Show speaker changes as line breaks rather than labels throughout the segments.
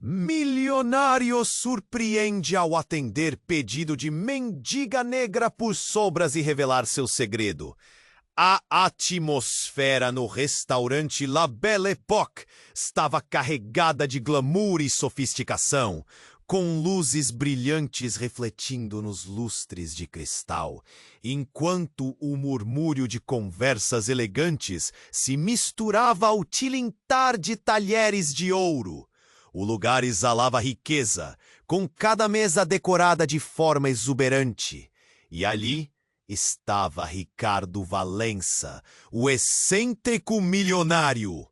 Milionário surpreende ao atender pedido de mendiga negra por sobras e revelar seu segredo. A atmosfera no restaurante La Belle Époque estava carregada de glamour e sofisticação, com luzes brilhantes refletindo nos lustres de cristal, enquanto o murmúrio de conversas elegantes se misturava ao tilintar de talheres de ouro. O lugar exalava riqueza, com cada mesa decorada de forma exuberante. E ali estava Ricardo Valença, o excêntrico milionário,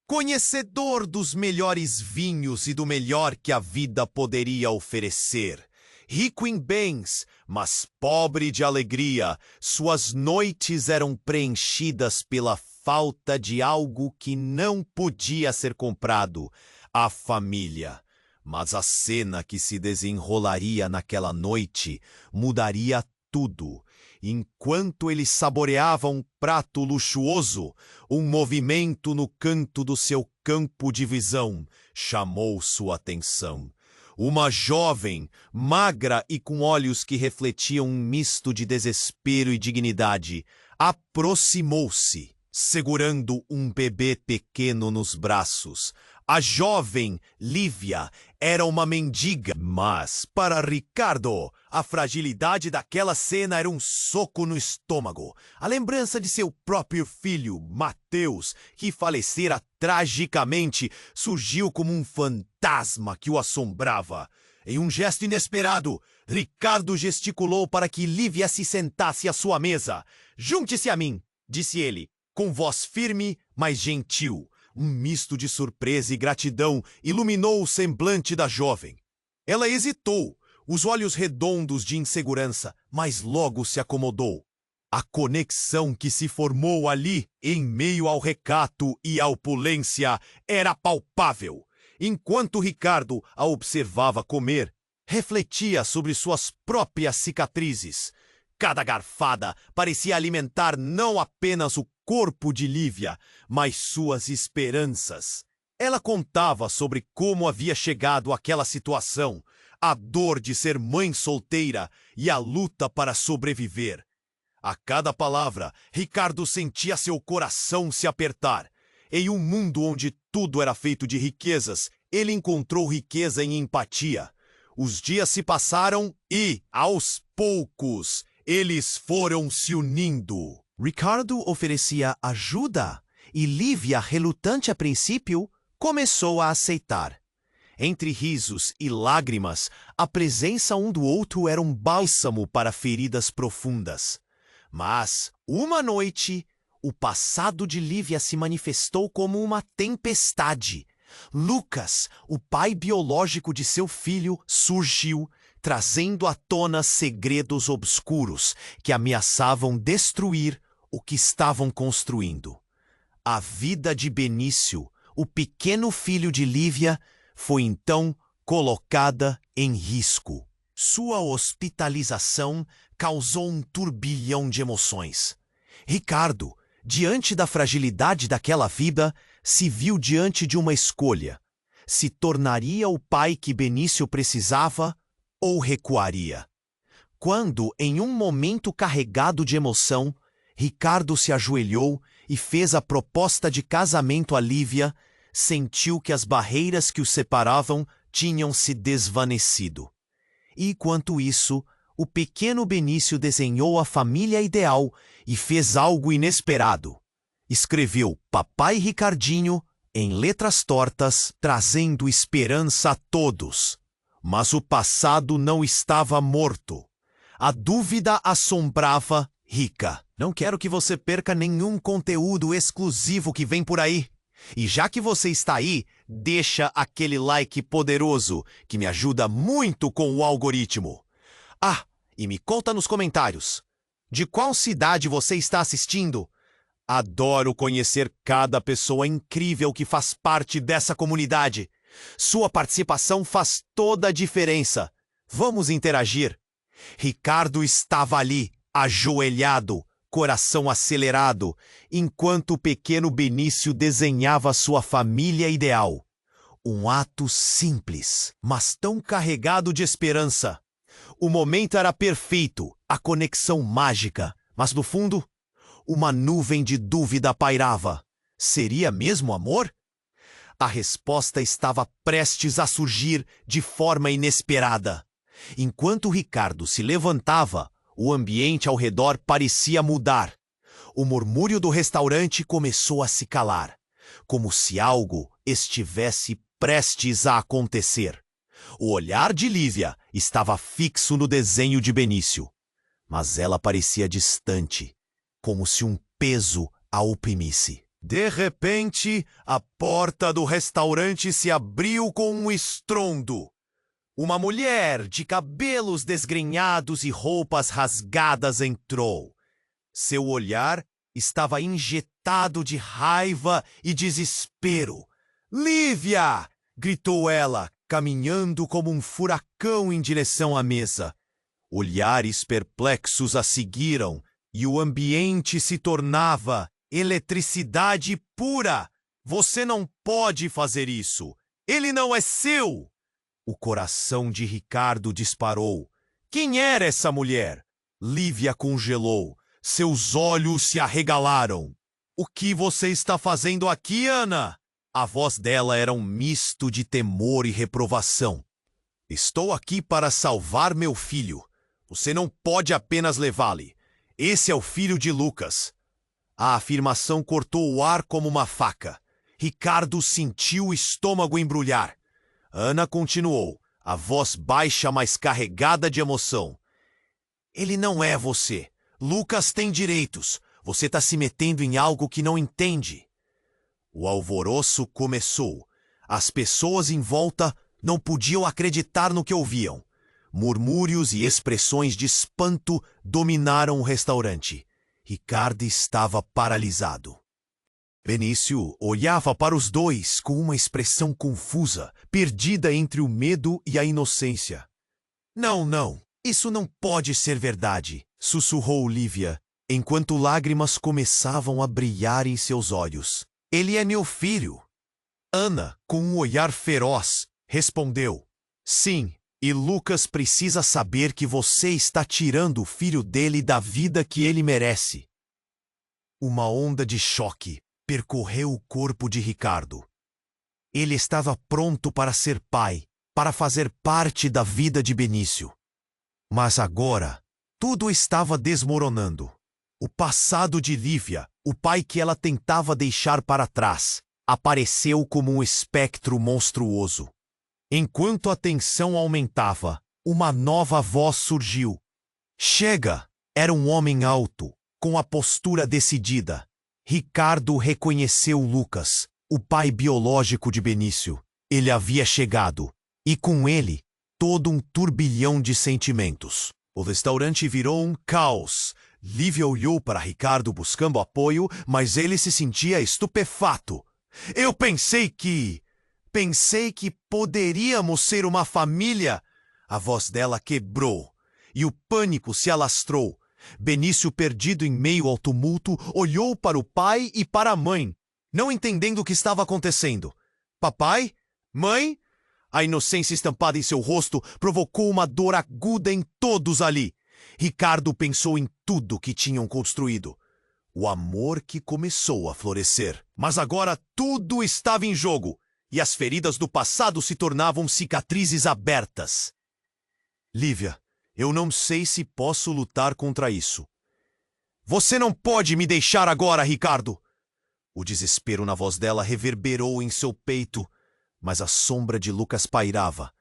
conhecedor dos melhores vinhos e do melhor que a vida poderia oferecer. Rico em bens, mas pobre de alegria, suas noites eram preenchidas pela falta de algo que não podia ser comprado: a família. Mas a cena que se desenrolaria naquela noite mudaria tudo. Enquanto ele saboreava um prato luxuoso, um movimento no canto do seu campo de visão chamou sua atenção. Uma jovem, magra e com olhos que refletiam um misto de desespero e dignidade, aproximou-se, segurando um bebê pequeno nos braços. A jovem Lívia era uma mendiga, mas, para Ricardo, a fragilidade daquela cena era um soco no estômago. A lembrança de seu próprio filho, Mateus, que falecera tragicamente, surgiu como um fantasma que o assombrava. Em um gesto inesperado, Ricardo gesticulou para que Lívia se sentasse à sua mesa. "Junte-se a mim", disse ele, com voz firme, mas gentil. Um misto de surpresa e gratidão iluminou o semblante da jovem. Ela hesitou, os olhos redondos de insegurança, mas logo se acomodou. A conexão que se formou ali, em meio ao recato e à opulência, era palpável. Enquanto Ricardo a observava comer, refletia sobre suas próprias cicatrizes. Cada garfada parecia alimentar não apenas o corpo de Lívia, mas suas esperanças. Ela contava sobre como havia chegado àquela situação, a dor de ser mãe solteira e a luta para sobreviver. A cada palavra, Ricardo sentia seu coração se apertar. Em um mundo onde tudo era feito de riquezas, ele encontrou riqueza em empatia. Os dias se passaram e, aos poucos, eles foram se unindo. Ricardo oferecia ajuda e Lívia, relutante a princípio, começou a aceitar. Entre risos e lágrimas, a presença um do outro era um bálsamo para feridas profundas. Mas, uma noite, o passado de Lívia se manifestou como uma tempestade. Lucas, o pai biológico de seu filho, surgiu, trazendo à tona segredos obscuros que ameaçavam destruir o que estavam construindo. A vida de Benício, o pequeno filho de Lívia, foi então colocada em risco. Sua hospitalização causou um turbilhão de emoções. Ricardo, diante da fragilidade daquela vida, se viu diante de uma escolha: se tornaria o pai que Benício precisava ou recuaria. Quando, em um momento carregado de emoção, Ricardo se ajoelhou e fez a proposta de casamento a Lívia, sentiu que as barreiras que os separavam tinham se desvanecido. E, enquanto isso, o pequeno Benício desenhou a família ideal e fez algo inesperado. Escreveu "Papai Ricardinho" em letras tortas, trazendo esperança a todos. Mas o passado não estava morto. A dúvida assombrava Rica. "Não quero que você perca nenhum conteúdo exclusivo que vem por aí. E já que você está aí, deixa aquele like poderoso que me ajuda muito com o algoritmo. Ah, e me conta nos comentários, de qual cidade você está assistindo? Adoro conhecer cada pessoa incrível que faz parte dessa comunidade. Sua participação faz toda a diferença. Vamos interagir." Ricardo estava ali, ajoelhado, coração acelerado, enquanto o pequeno Benício desenhava sua família ideal. Um ato simples, mas tão carregado de esperança. O momento era perfeito, a conexão mágica, mas no fundo, uma nuvem de dúvida pairava. Seria mesmo amor? A resposta estava prestes a surgir de forma inesperada. Enquanto Ricardo se levantava, o ambiente ao redor parecia mudar. O murmúrio do restaurante começou a se calar, como se algo estivesse prestes a acontecer. O olhar de Lívia estava fixo no desenho de Benício, mas ela parecia distante, como se um peso a oprimisse. De repente, a porta do restaurante se abriu com um estrondo. Uma mulher de cabelos desgrenhados e roupas rasgadas entrou. Seu olhar estava injetado de raiva e desespero. "Lívia!" gritou ela, caminhando como um furacão em direção à mesa. Olhares perplexos a seguiram e o ambiente se tornava eletricidade pura. "Você não pode fazer isso! Ele não é seu!" O coração de Ricardo disparou. Quem era essa mulher? Lívia congelou. Seus olhos se arregalaram. "O que você está fazendo aqui, Ana?" A voz dela era um misto de temor e reprovação. "Estou aqui para salvar meu filho. Você não pode apenas levá-lo. Esse é o filho de Lucas." A afirmação cortou o ar como uma faca. Ricardo sentiu o estômago embrulhar. Ana continuou, a voz baixa, mas carregada de emoção. "Ele não é você. Lucas tem direitos. Você está se metendo em algo que não entende." O alvoroço começou. As pessoas em volta não podiam acreditar no que ouviam. Murmúrios e expressões de espanto dominaram o restaurante. Ricardo estava paralisado. Benício olhava para os dois com uma expressão confusa, perdida entre o medo e a inocência. Não, isso não pode ser verdade", sussurrou Lívia, enquanto lágrimas começavam a brilhar em seus olhos. "Ele é meu filho." Ana, com um olhar feroz, respondeu: "Sim, e Lucas precisa saber que você está tirando o filho dele da vida que ele merece." Uma onda de choque percorreu o corpo de Ricardo. Ele estava pronto para ser pai, para fazer parte da vida de Benício. Mas agora, tudo estava desmoronando. O passado de Lívia, o pai que ela tentava deixar para trás, apareceu como um espectro monstruoso. Enquanto a tensão aumentava, uma nova voz surgiu. "Chega!" Era um homem alto, com a postura decidida. Ricardo reconheceu Lucas, o pai biológico de Benício. Ele havia chegado, e com ele, todo um turbilhão de sentimentos. O restaurante virou um caos. Lívia olhou para Ricardo buscando apoio, mas ele se sentia estupefato. "Eu pensei que poderíamos ser uma família." A voz dela quebrou, e o pânico se alastrou. Benício, perdido em meio ao tumulto, olhou para o pai e para a mãe, não entendendo o que estava acontecendo. "Papai? Mãe?" A inocência estampada em seu rosto provocou uma dor aguda em todos ali. Ricardo pensou em tudo que tinham construído. O amor que começou a florescer. Mas agora tudo estava em jogo, e as feridas do passado se tornavam cicatrizes abertas. "Lívia, eu não sei se posso lutar contra isso." "Você não pode me deixar agora, Ricardo!" O desespero na voz dela reverberou em seu peito, mas a sombra de Lucas pairava,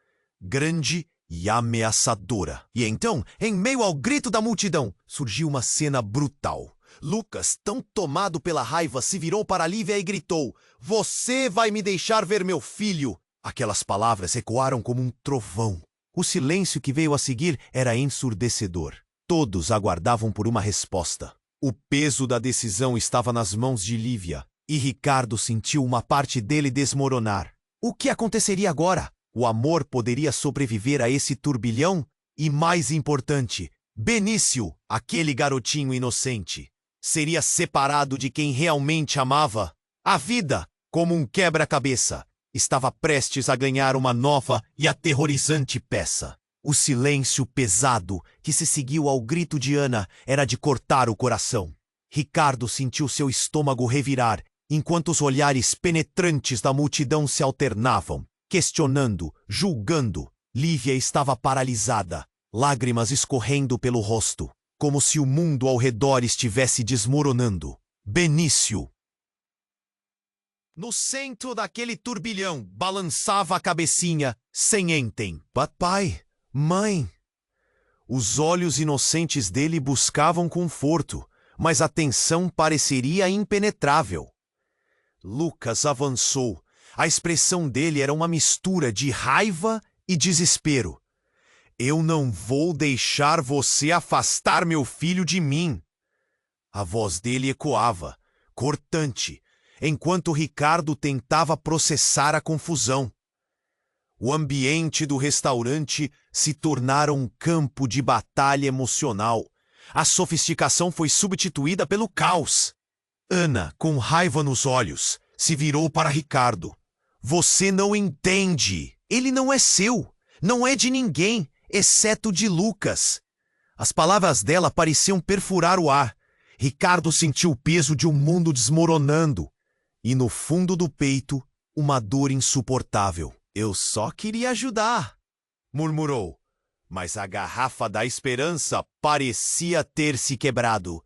grande e ameaçadora. E então, em meio ao grito da multidão, surgiu uma cena brutal. Lucas, tão tomado pela raiva, se virou para Lívia e gritou: "Você vai me deixar ver meu filho!" Aquelas palavras ecoaram como um trovão. O silêncio que veio a seguir era ensurdecedor. Todos aguardavam por uma resposta. O peso da decisão estava nas mãos de Lívia, e Ricardo sentiu uma parte dele desmoronar. O que aconteceria agora? O amor poderia sobreviver a esse turbilhão? E mais importante, Benício, aquele garotinho inocente, seria separado de quem realmente amava? A vida, como um quebra-cabeça, estava prestes a ganhar uma nova e aterrorizante peça. O silêncio pesado que se seguiu ao grito de Ana era de cortar o coração. Ricardo sentiu seu estômago revirar, enquanto os olhares penetrantes da multidão se alternavam, questionando, julgando. Lívia estava paralisada, lágrimas escorrendo pelo rosto, como se o mundo ao redor estivesse desmoronando. Benício, no centro daquele turbilhão, balançava a cabecinha, sem enten. Papai, mãe. Os olhos inocentes dele buscavam conforto, mas a tensão pareceria impenetrável. Lucas avançou. A expressão dele era uma mistura de raiva e desespero. Eu não vou deixar você afastar meu filho de mim. A voz dele ecoava, cortante, enquanto Ricardo tentava processar a confusão. O ambiente do restaurante se tornara um campo de batalha emocional. A sofisticação foi substituída pelo caos. Ana, com raiva nos olhos, se virou para Ricardo. Você não entende. Ele não é seu. Não é de ninguém, exceto de Lucas. As palavras dela pareciam perfurar o ar. Ricardo sentiu o peso de um mundo desmoronando. E no fundo do peito, uma dor insuportável. Eu só queria ajudar, murmurou. Mas a garrafa da esperança parecia ter se quebrado.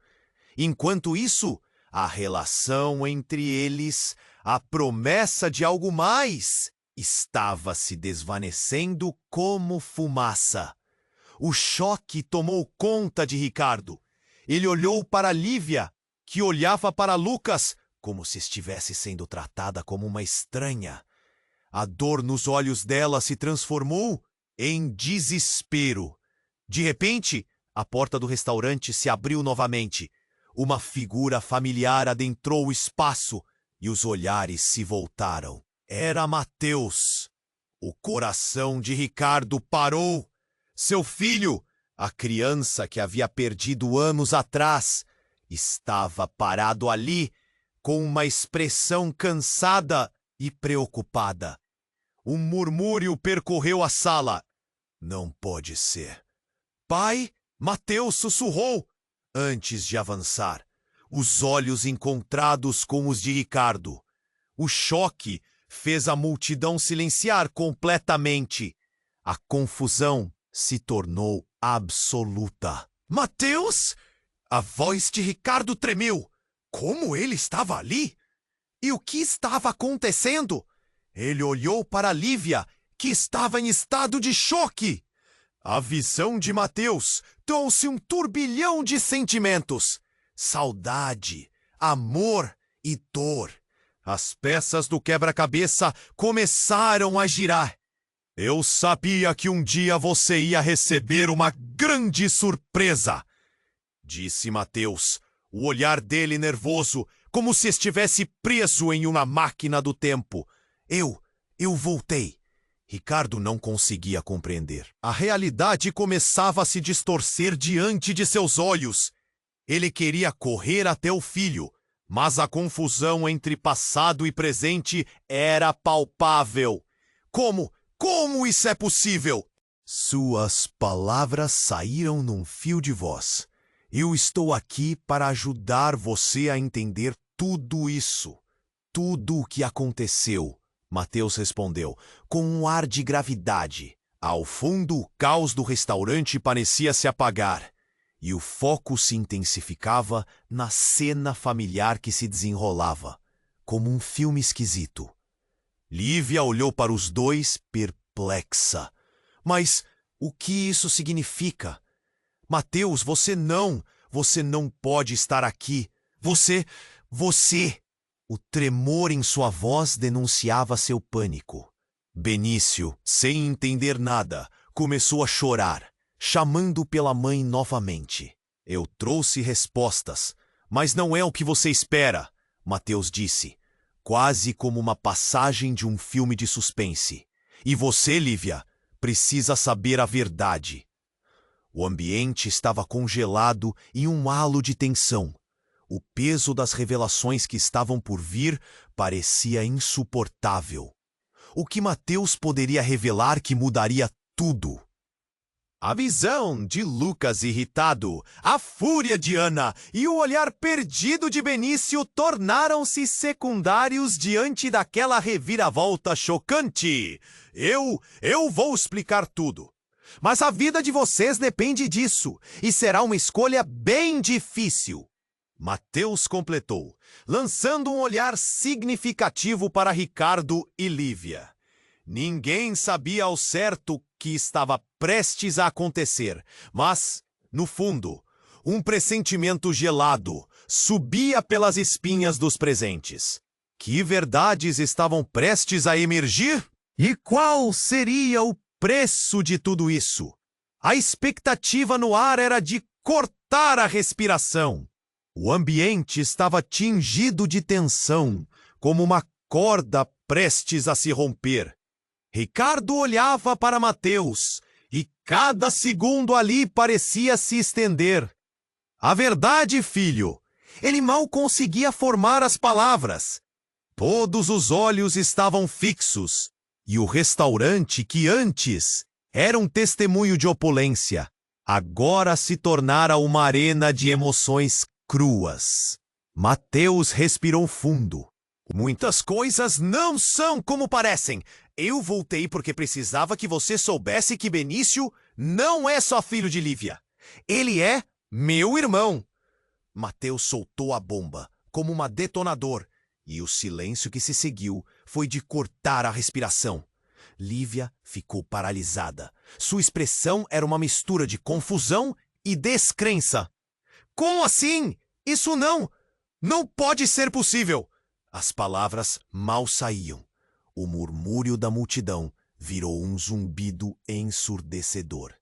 Enquanto isso, a relação entre eles, a promessa de algo mais, estava se desvanecendo como fumaça. O choque tomou conta de Ricardo. Ele olhou para Lívia, que olhava para Lucas, como se estivesse sendo tratada como uma estranha. A dor nos olhos dela se transformou em desespero. De repente, a porta do restaurante se abriu novamente. Uma figura familiar adentrou o espaço e os olhares se voltaram. Era Mateus. O coração de Ricardo parou. Seu filho, a criança que havia perdido anos atrás, estava parado ali, com uma expressão cansada e preocupada. Um murmúrio percorreu a sala. Não pode ser. Pai, Mateus sussurrou, antes de avançar, os olhos encontrados com os de Ricardo. O choque fez a multidão silenciar completamente. A confusão se tornou absoluta. Mateus? A voz de Ricardo tremeu. Como ele estava ali? E o que estava acontecendo? Ele olhou para Lívia, que estava em estado de choque. A visão de Mateus trouxe um turbilhão de sentimentos. Saudade, amor e dor. As peças do quebra-cabeça começaram a girar. Eu sabia que um dia você ia receber uma grande surpresa, disse Mateus, o olhar dele nervoso, como se estivesse preso em uma máquina do tempo. Eu voltei. Ricardo não conseguia compreender. A realidade começava a se distorcer diante de seus olhos. Ele queria correr até o filho, mas a confusão entre passado e presente era palpável. Como isso é possível? Suas palavras saíram num fio de voz. Eu estou aqui para ajudar você a entender tudo isso. Tudo o que aconteceu, Mateus respondeu, com um ar de gravidade. Ao fundo, o caos do restaurante parecia se apagar, e o foco se intensificava na cena familiar que se desenrolava, como um filme esquisito. Lívia olhou para os dois, perplexa. Mas o que isso significa? Mateus, você não pode estar aqui. Você... O tremor em sua voz denunciava seu pânico. Benício, sem entender nada, começou a chorar, chamando pela mãe novamente. Eu trouxe respostas, mas não é o que você espera, Mateus disse, quase como uma passagem de um filme de suspense. E você, Lívia, precisa saber a verdade. O ambiente estava congelado em um halo de tensão. O peso das revelações que estavam por vir parecia insuportável. o que Mateus poderia revelar que mudaria tudo? A visão de Lucas irritado, a fúria de Ana e o olhar perdido de Benício tornaram-se secundários diante daquela reviravolta chocante. Eu vou explicar tudo. Mas a vida de vocês depende disso, e será uma escolha bem difícil. Mateus completou, lançando um olhar significativo para Ricardo e Lívia. Ninguém sabia ao certo que estava prestes a acontecer, mas, no fundo, um pressentimento gelado subia pelas espinhas dos presentes. Que verdades estavam prestes a emergir? E qual seria o preço de tudo isso? A expectativa no ar era de cortar a respiração. O ambiente estava tingido de tensão, como uma corda prestes a se romper. Ricardo olhava para Mateus, e cada segundo ali parecia se estender. A verdade, filho, ele mal conseguia formar as palavras. Todos os olhos estavam fixos, e o restaurante que antes era um testemunho de opulência, agora se tornara uma arena de emoções cruas. Mateus respirou fundo. Muitas coisas não são como parecem. Eu voltei porque precisava que você soubesse que Benício não é só filho de Lívia. Ele é meu irmão. Mateus soltou a bomba, como uma detonador, e o silêncio que se seguiu foi de cortar a respiração. Lívia ficou paralisada. Sua expressão era uma mistura de confusão e descrença. Como assim? Isso não pode ser possível! As palavras mal saíam. O murmúrio da multidão virou um zumbido ensurdecedor.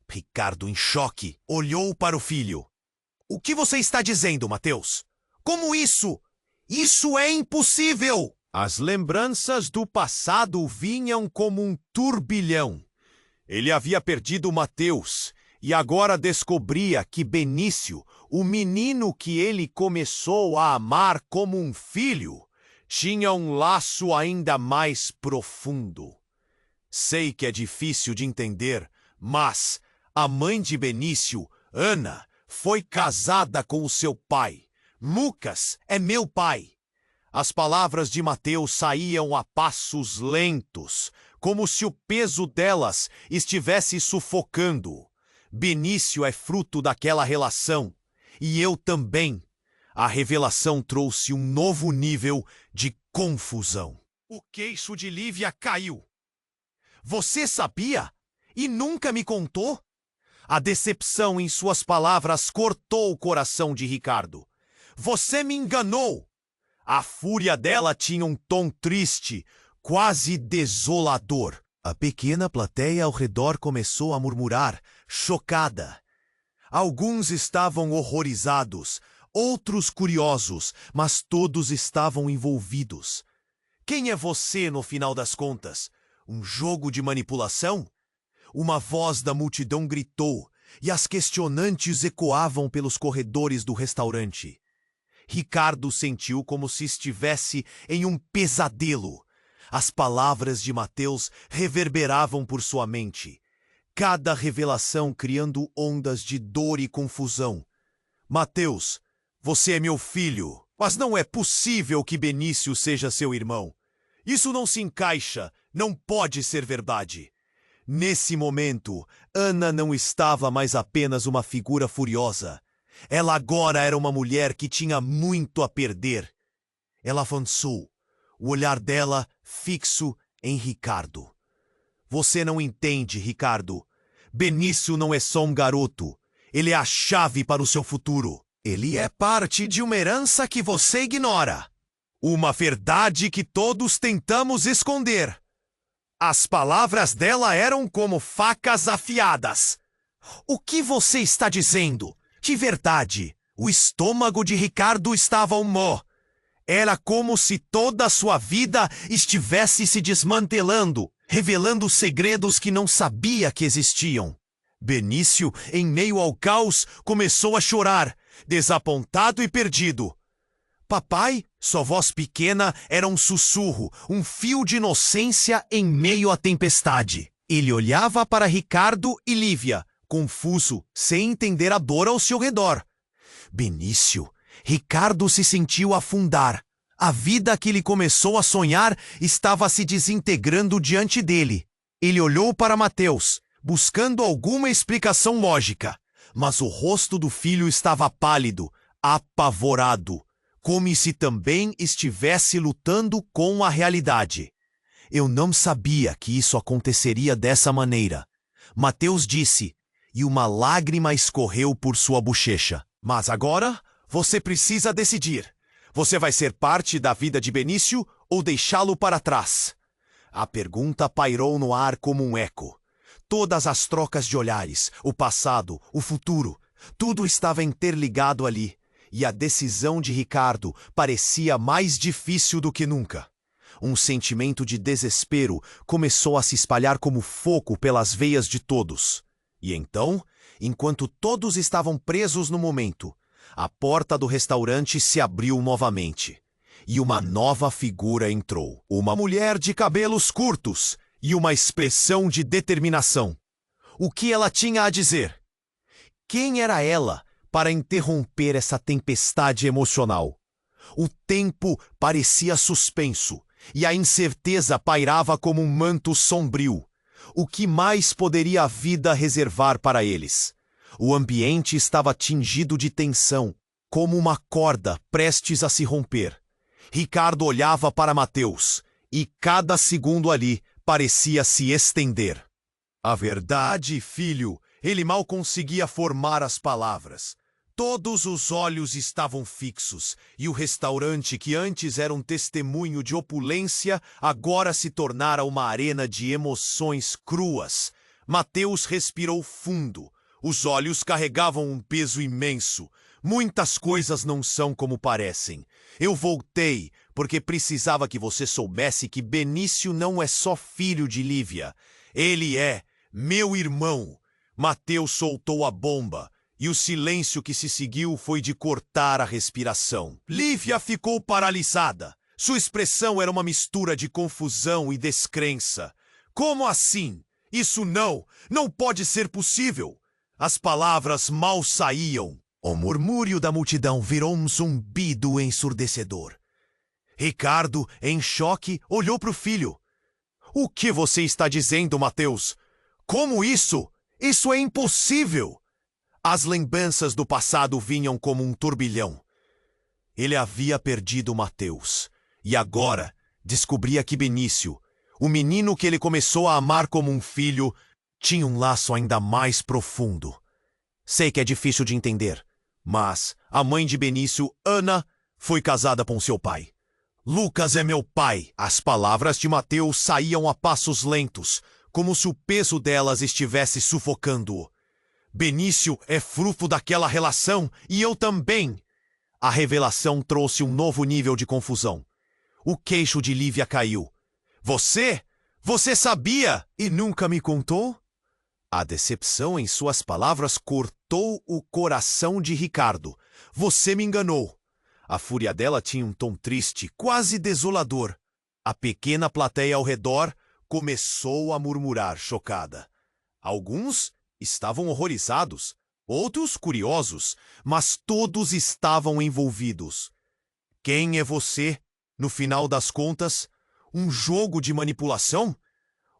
Ricardo, em choque, olhou para o filho. O que você está dizendo, Mateus? Como isso? Isso é impossível! As lembranças do passado vinham como um turbilhão. Ele havia perdido Mateus e agora descobria que Benício, o menino que ele começou a amar como um filho, tinha um laço ainda mais profundo. Sei que é difícil de entender, mas a mãe de Benício, Ana, foi casada com o seu pai. Lucas é meu pai. As palavras de Mateus saíam a passos lentos, como se o peso delas estivesse sufocando. Benício é fruto daquela relação, e eu também. A revelação trouxe um novo nível de confusão. O queixo de Lívia caiu. Você sabia? E nunca me contou? A decepção em suas palavras cortou o coração de Ricardo. Você me enganou! A fúria dela tinha um tom triste, quase desolador. A pequena plateia ao redor começou a murmurar, chocada. Alguns estavam horrorizados, outros curiosos, mas todos estavam envolvidos. Quem é você, no final das contas? Um jogo de manipulação? Uma voz da multidão gritou, e as questionantes ecoavam pelos corredores do restaurante. Ricardo sentiu como se estivesse em um pesadelo. As palavras de Mateus reverberavam por sua mente, cada revelação criando ondas de dor e confusão. Mateus, você é meu filho, mas não é possível que Benício seja seu irmão. Isso não se encaixa, não pode ser verdade. Nesse momento, Ana não estava mais apenas uma figura furiosa. Ela agora era uma mulher que tinha muito a perder. Ela avançou, o olhar dela fixo em Ricardo. Você não entende, Ricardo. Benício não é só um garoto. Ele é a chave para o seu futuro. Ele é parte de uma herança que você ignora. Uma verdade que todos tentamos esconder. As palavras dela eram como facas afiadas. O que você está dizendo? De verdade, o estômago de Ricardo estava um nó. Era como se toda a sua vida estivesse se desmantelando, revelando segredos que não sabia que existiam. Benício, em meio ao caos, começou a chorar, desapontado e perdido. Papai, Sua voz pequena era um sussurro, um fio de inocência em meio à tempestade. Ele olhava para Ricardo e Lívia, confuso, sem entender a dor ao seu redor. Benício, Ricardo se sentiu afundar. A vida que ele começou a sonhar estava se desintegrando diante dele. Ele olhou para Mateus, buscando alguma explicação lógica, mas o rosto do filho estava pálido, apavorado, como se também estivesse lutando com a realidade. Eu não sabia que isso aconteceria dessa maneira, Mateus disse, e uma lágrima escorreu por sua bochecha. Mas agora, você precisa decidir. Você vai ser parte da vida de Benício ou deixá-lo para trás? A pergunta pairou no ar como um eco. Todas as trocas de olhares, o passado, o futuro, tudo estava interligado ali, e a decisão de Ricardo parecia mais difícil do que nunca. Um sentimento de desespero começou a se espalhar como fogo pelas veias de todos. E então, enquanto todos estavam presos no momento, a porta do restaurante se abriu novamente. E uma nova figura entrou. Uma mulher de cabelos curtos e uma expressão de determinação. O que ela tinha a dizer? Quem era ela para interromper essa tempestade emocional? O tempo parecia suspenso e a incerteza pairava como um manto sombrio. O que mais poderia a vida reservar para eles? O ambiente estava tingido de tensão, como uma corda prestes a se romper. Ricardo olhava para Mateus, e cada segundo ali parecia se estender. A verdade, filho, ele mal conseguia formar as palavras. Todos os olhos estavam fixos, e o restaurante que antes era um testemunho de opulência, agora se tornara uma arena de emoções cruas. Mateus respirou fundo. Os olhos carregavam um peso imenso. Muitas coisas não são como parecem. Eu voltei porque precisava que você soubesse que Benício não é só filho de Lívia. Ele é meu irmão. Mateus soltou a bomba, e o silêncio que se seguiu foi de cortar a respiração. Lívia ficou paralisada. Sua expressão era uma mistura de confusão e descrença. Como assim? Isso não pode ser possível. As palavras mal saíam. O murmúrio da multidão virou um zumbido ensurdecedor. Ricardo, em choque, olhou para o filho. O que você está dizendo, Mateus? Como isso? Isso é impossível! As lembranças do passado vinham como um turbilhão. Ele havia perdido Mateus, e agora descobria que Benício, o menino que ele começou a amar como um filho, tinha um laço ainda mais profundo. Sei que é difícil de entender, mas a mãe de Benício, Ana, foi casada com seu pai. Lucas é meu pai. As palavras de Mateus saíam a passos lentos, como se o peso delas estivesse sufocando-o. Benício é fruto daquela relação e eu também. A revelação trouxe um novo nível de confusão. O queixo de Lívia caiu. Você sabia e nunca me contou? A decepção em suas palavras cortou o coração de Ricardo. Você me enganou. A fúria dela tinha um tom triste, quase desolador. A pequena plateia ao redor começou a murmurar, chocada. Alguns estavam horrorizados, outros curiosos, mas todos estavam envolvidos. Quem é você, no final das contas? Um jogo de manipulação?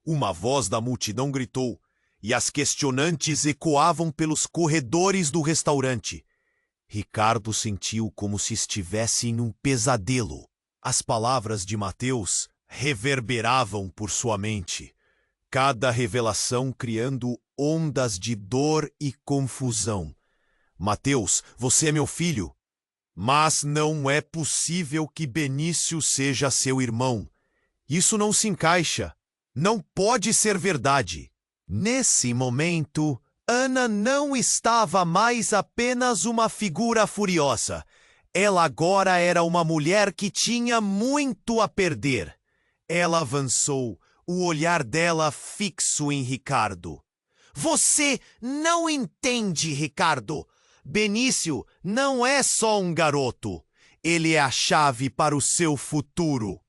Uma voz da multidão gritou, e as questionantes ecoavam pelos corredores do restaurante. Ricardo sentiu como se estivesse em um pesadelo. As palavras de Mateus reverberavam por sua mente, cada revelação criando ondas de dor e confusão. Mateus, você é meu filho, mas não é possível que Benício seja seu irmão. Isso não se encaixa. Não pode ser verdade. Nesse momento, Ana não estava mais apenas uma figura furiosa. Ela agora era uma mulher que tinha muito a perder. Ela avançou, o olhar dela fixo em Ricardo. Você não entende, Ricardo. Benício não é só um garoto. Ele é a chave para o seu futuro.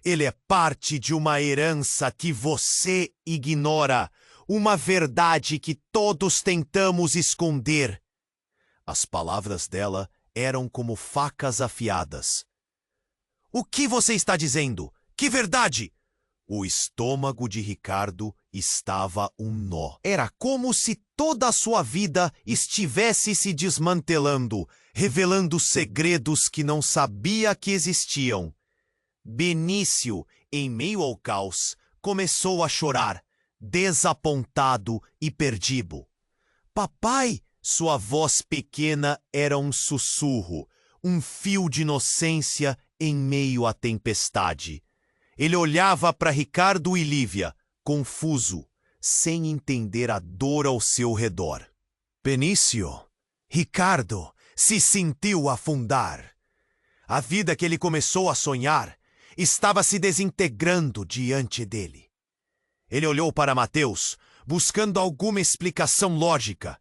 Ele é parte de uma herança que você ignora, uma verdade que todos tentamos esconder. As palavras dela eram como facas afiadas. O que você está dizendo? Que verdade? O estômago de Ricardo estava um nó. Era como se toda a sua vida estivesse se desmantelando, revelando segredos que não sabia que existiam. Benício, em meio ao caos, começou a chorar, desapontado e perdido. Papai, sua voz pequena era um sussurro, um fio de inocência em meio à tempestade. Ele olhava para Ricardo e Lívia, confuso, sem entender a dor ao seu redor. Benício, Ricardo se sentiu afundar. A vida que ele começou a sonhar estava se desintegrando diante dele. Ele olhou para Mateus, buscando alguma explicação lógica,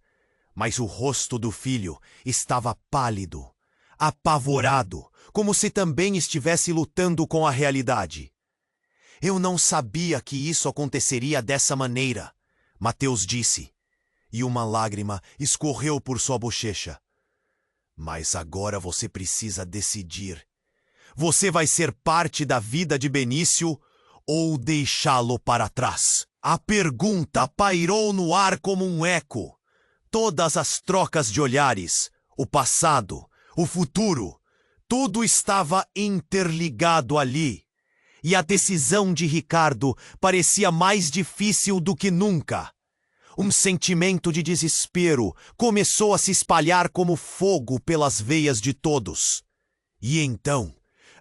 mas o rosto do filho estava pálido, apavorado, como se também estivesse lutando com a realidade. Eu não sabia que isso aconteceria dessa maneira, Mateus disse, e uma lágrima escorreu por sua bochecha. Mas agora você precisa decidir. Você vai ser parte da vida de Benício ou deixá-lo para trás? A pergunta pairou no ar como um eco. Todas as trocas de olhares, o passado, o futuro, tudo estava interligado ali. E a decisão de Ricardo parecia mais difícil do que nunca. Um sentimento de desespero começou a se espalhar como fogo pelas veias de todos. E então,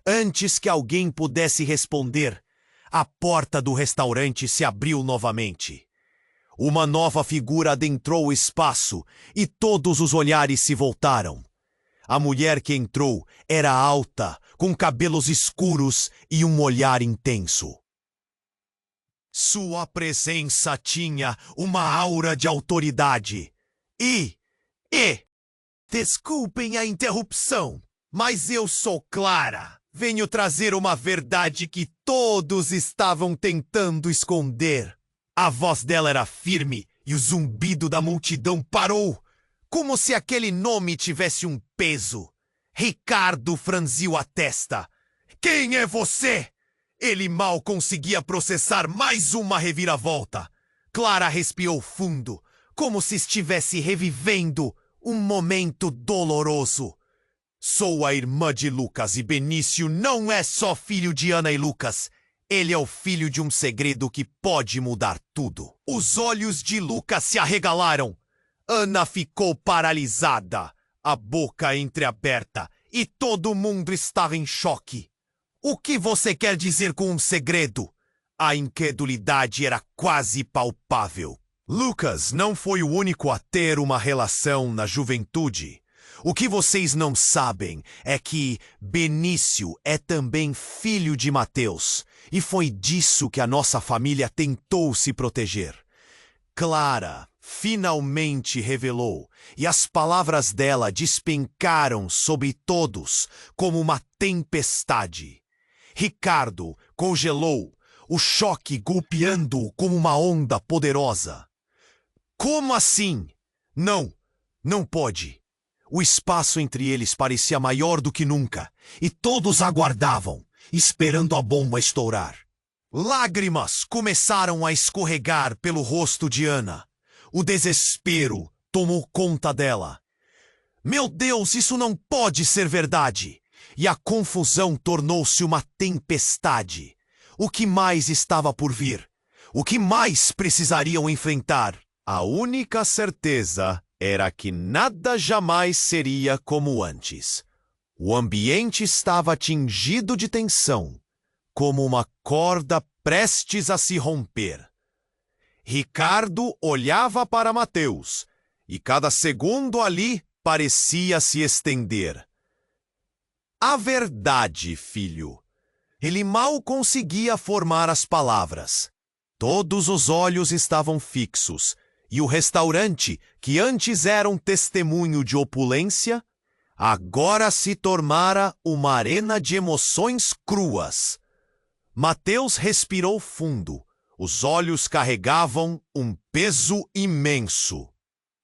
antes que alguém pudesse responder, a porta do restaurante se abriu novamente. Uma nova figura adentrou o espaço e todos os olhares se voltaram. A mulher que entrou era alta, com cabelos escuros e um olhar intenso. Sua presença tinha uma aura de autoridade. Desculpem a interrupção, mas eu sou Clara. Venho trazer uma verdade que todos estavam tentando esconder. A voz dela era firme e o zumbido da multidão parou, como se aquele nome tivesse um peso. Ricardo franziu a testa. Quem é você? Ele mal conseguia processar mais uma reviravolta. Clara respirou fundo, como se estivesse revivendo um momento doloroso. Sou a irmã de Lucas e Benício não é só filho de Ana e Lucas. Ele é o filho de um segredo que pode mudar tudo. Os olhos de Lucas se arregalaram. Ana ficou paralisada, a boca entreaberta, e todo mundo estava em choque. O que você quer dizer com um segredo? A incredulidade era quase palpável. Lucas não foi o único a ter uma relação na juventude. O que vocês não sabem é que Benício é também filho de Mateus, e foi disso que a nossa família tentou se proteger. Clara finalmente revelou, e as palavras dela despencaram sobre todos como uma tempestade. Ricardo congelou, o choque golpeando-o como uma onda poderosa. Como assim? Não pode. O espaço entre eles parecia maior do que nunca, e todos aguardavam, esperando a bomba estourar. Lágrimas começaram a escorregar pelo rosto de Ana. O desespero tomou conta dela. Meu Deus, isso não pode ser verdade! E a confusão tornou-se uma tempestade. O que mais estava por vir? O que mais precisariam enfrentar? A única certeza era que nada jamais seria como antes. O ambiente estava tingido de tensão, como uma corda prestes a se romper. Ricardo olhava para Mateus, e cada segundo ali parecia se estender. A verdade, filho. Ele mal conseguia formar as palavras. Todos os olhos estavam fixos, e o restaurante, que antes era um testemunho de opulência, Agora se tornara uma arena de emoções cruas. Mateus respirou fundo. Os olhos carregavam um peso imenso.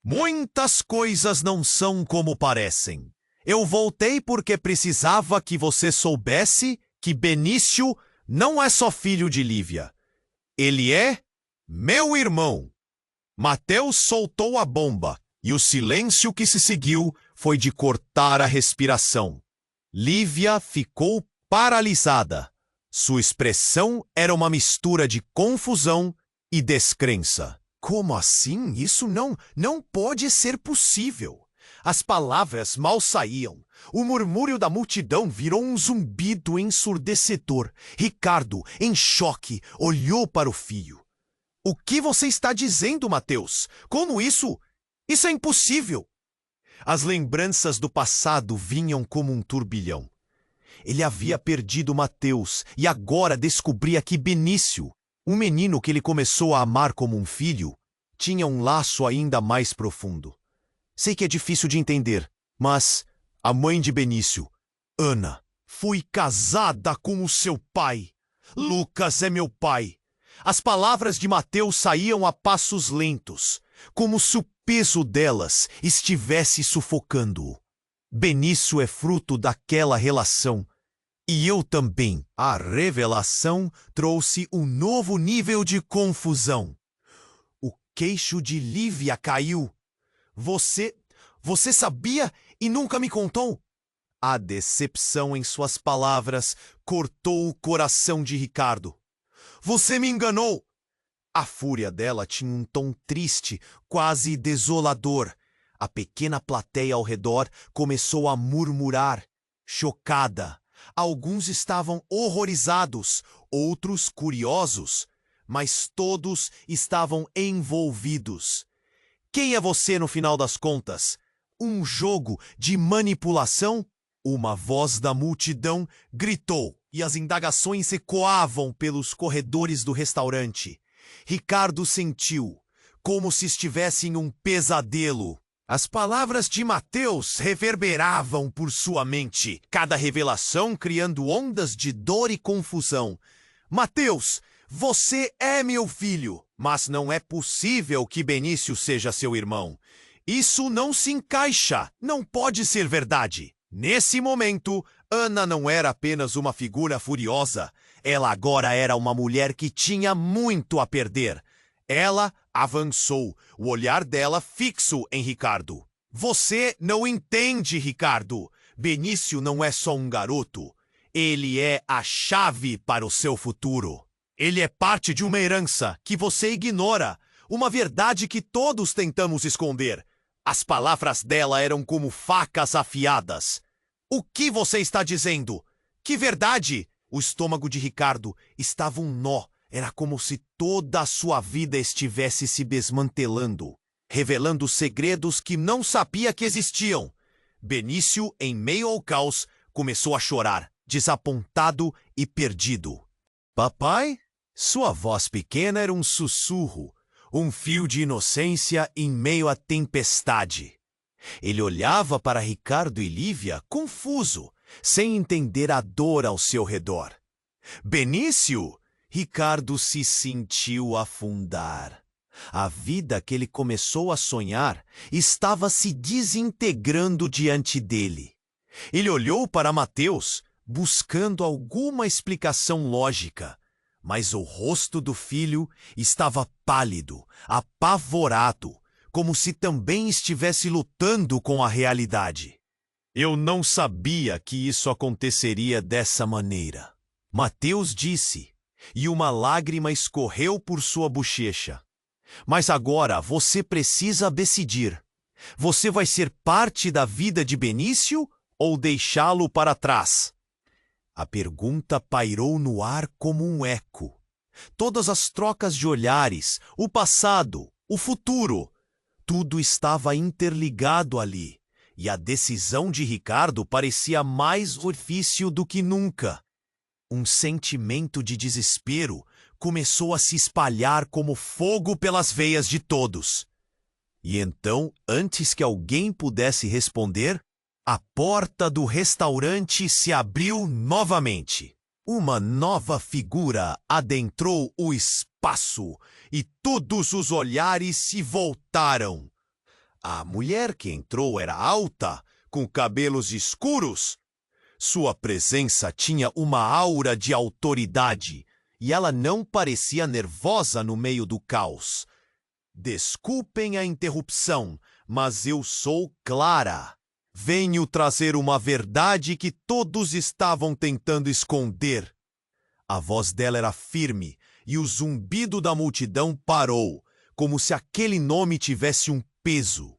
Muitas coisas não são como parecem. Eu voltei porque precisava que você soubesse que Benício não é só filho de Lívia. Ele é meu irmão. Mateus soltou a bomba, e o silêncio que se seguiu foi de cortar a respiração. Lívia ficou paralisada. Sua expressão era uma mistura de confusão e descrença. Como assim? Isso não pode ser possível. As palavras mal saíam. O murmúrio da multidão virou um zumbido ensurdecedor. Ricardo, em choque, olhou para o filho. O que você está dizendo, Mateus? Como isso? Isso é impossível. As lembranças do passado vinham como um turbilhão. Ele havia perdido Mateus e agora descobria que Benício, um menino que ele começou a amar como um filho, tinha um laço ainda mais profundo. Sei que é difícil de entender, mas a mãe de Benício, Ana, foi casada com o seu pai. Lucas é meu pai. As palavras de Mateus saíam a passos lentos, como se o peso delas estivesse sufocando-o. Benício é fruto daquela relação. E eu também. A revelação trouxe um novo nível de confusão. O queixo de Lívia caiu. Você sabia e nunca me contou? A decepção em suas palavras cortou o coração de Ricardo. Você me enganou! A fúria dela tinha um tom triste, quase desolador. A pequena plateia ao redor começou a murmurar, chocada. Alguns estavam horrorizados, outros curiosos, mas todos estavam envolvidos. Quem é você no final das contas? Um jogo de manipulação? Uma voz da multidão gritou e as indagações ecoavam pelos corredores do restaurante. Ricardo sentiu, como se estivesse em um pesadelo. As palavras de Mateus reverberavam por sua mente, cada revelação criando ondas de dor e confusão. Mateus, você é meu filho, mas não é possível que Benício seja seu irmão. Isso não se encaixa, não pode ser verdade. Nesse momento, Ana não era apenas uma figura furiosa. Ela agora era uma mulher que tinha muito a perder. Ela avançou, o olhar dela fixo em Ricardo. Você não entende, Ricardo. Benício não é só um garoto. Ele é a chave para o seu futuro. Ele é parte de uma herança que você ignora, uma verdade que todos tentamos esconder. As palavras dela eram como facas afiadas. O que você está dizendo? Que verdade? O estômago de Ricardo estava um nó. Era como se toda a sua vida estivesse se desmantelando, revelando segredos que não sabia que existiam. Benício, em meio ao caos, começou a chorar, desapontado e perdido. Papai? Sua voz pequena era um sussurro, um fio de inocência em meio à tempestade. Ele olhava para Ricardo e Lívia confuso, sem entender a dor ao seu redor. Benício! Ricardo se sentiu afundar. A vida que ele começou a sonhar estava se desintegrando diante dele. Ele olhou para Mateus, buscando alguma explicação lógica, mas o rosto do filho estava pálido, apavorado, como se também estivesse lutando com a realidade. Eu não sabia que isso aconteceria dessa maneira. Mateus disse, e uma lágrima escorreu por sua bochecha. Mas agora você precisa decidir. Você vai ser parte da vida de Benício ou deixá-lo para trás? A pergunta pairou no ar como um eco. Todas as trocas de olhares, o passado, o futuro, tudo estava interligado ali, e a decisão de Ricardo parecia mais difícil do que nunca. Um sentimento de desespero começou a se espalhar como fogo pelas veias de todos. E então, antes que alguém pudesse responder, A porta do restaurante se abriu novamente. Uma nova figura adentrou o espaço e todos os olhares se voltaram. A mulher que entrou era alta, com cabelos escuros. Sua presença tinha uma aura de autoridade e ela não parecia nervosa no meio do caos. Desculpem a interrupção, mas eu sou clara. Venho trazer uma verdade que todos estavam tentando esconder. A voz dela era firme e o zumbido da multidão parou, como se aquele nome tivesse um peso.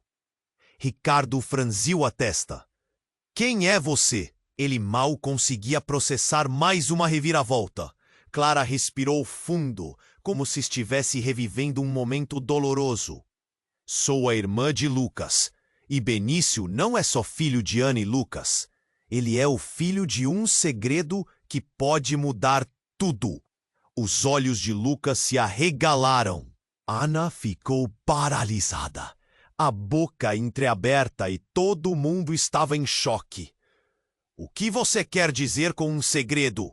Ricardo franziu a testa. Quem é você? Ele mal conseguia processar mais uma reviravolta. Clara respirou fundo, como se estivesse revivendo um momento doloroso. Sou a irmã de Lucas. E Benício não é só filho de Ana e Lucas. Ele é o filho de um segredo que pode mudar tudo. Os olhos de Lucas se arregalaram. Ana ficou paralisada, a boca entreaberta e todo mundo estava em choque. O que você quer dizer com um segredo?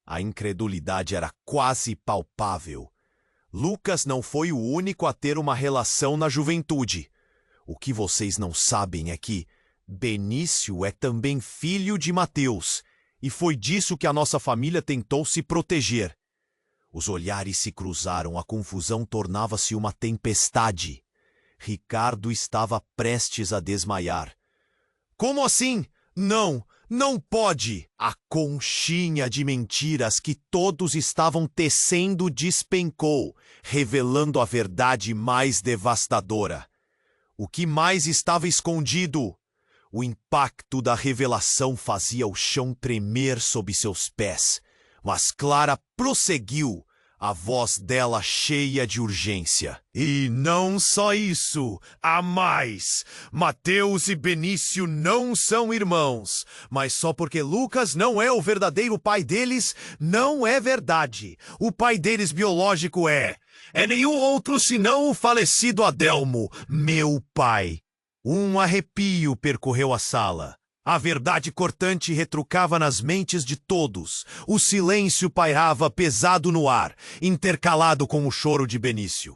A incredulidade era quase palpável. Lucas não foi o único a ter uma relação na juventude. O que vocês não sabem é que Benício é também filho de Mateus, e foi disso que a nossa família tentou se proteger. Os olhares se cruzaram, a confusão tornava-se uma tempestade. Ricardo estava prestes a desmaiar. Como assim? Não, não pode! A conchinha de mentiras que todos estavam tecendo despencou, revelando a verdade mais devastadora. O que mais estava escondido? O impacto da revelação fazia o chão tremer sob seus pés. Mas Clara prosseguiu, a voz dela cheia de urgência. E não só isso, há mais. Mateus e Benício não são irmãos, mas só porque Lucas não é o verdadeiro pai deles, não é verdade. O pai deles biológico é nenhum outro senão o falecido Adelmo, meu pai. Um arrepio percorreu a sala. A verdade cortante retrucava nas mentes de todos. O silêncio pairava pesado no ar, intercalado com o choro de Benício.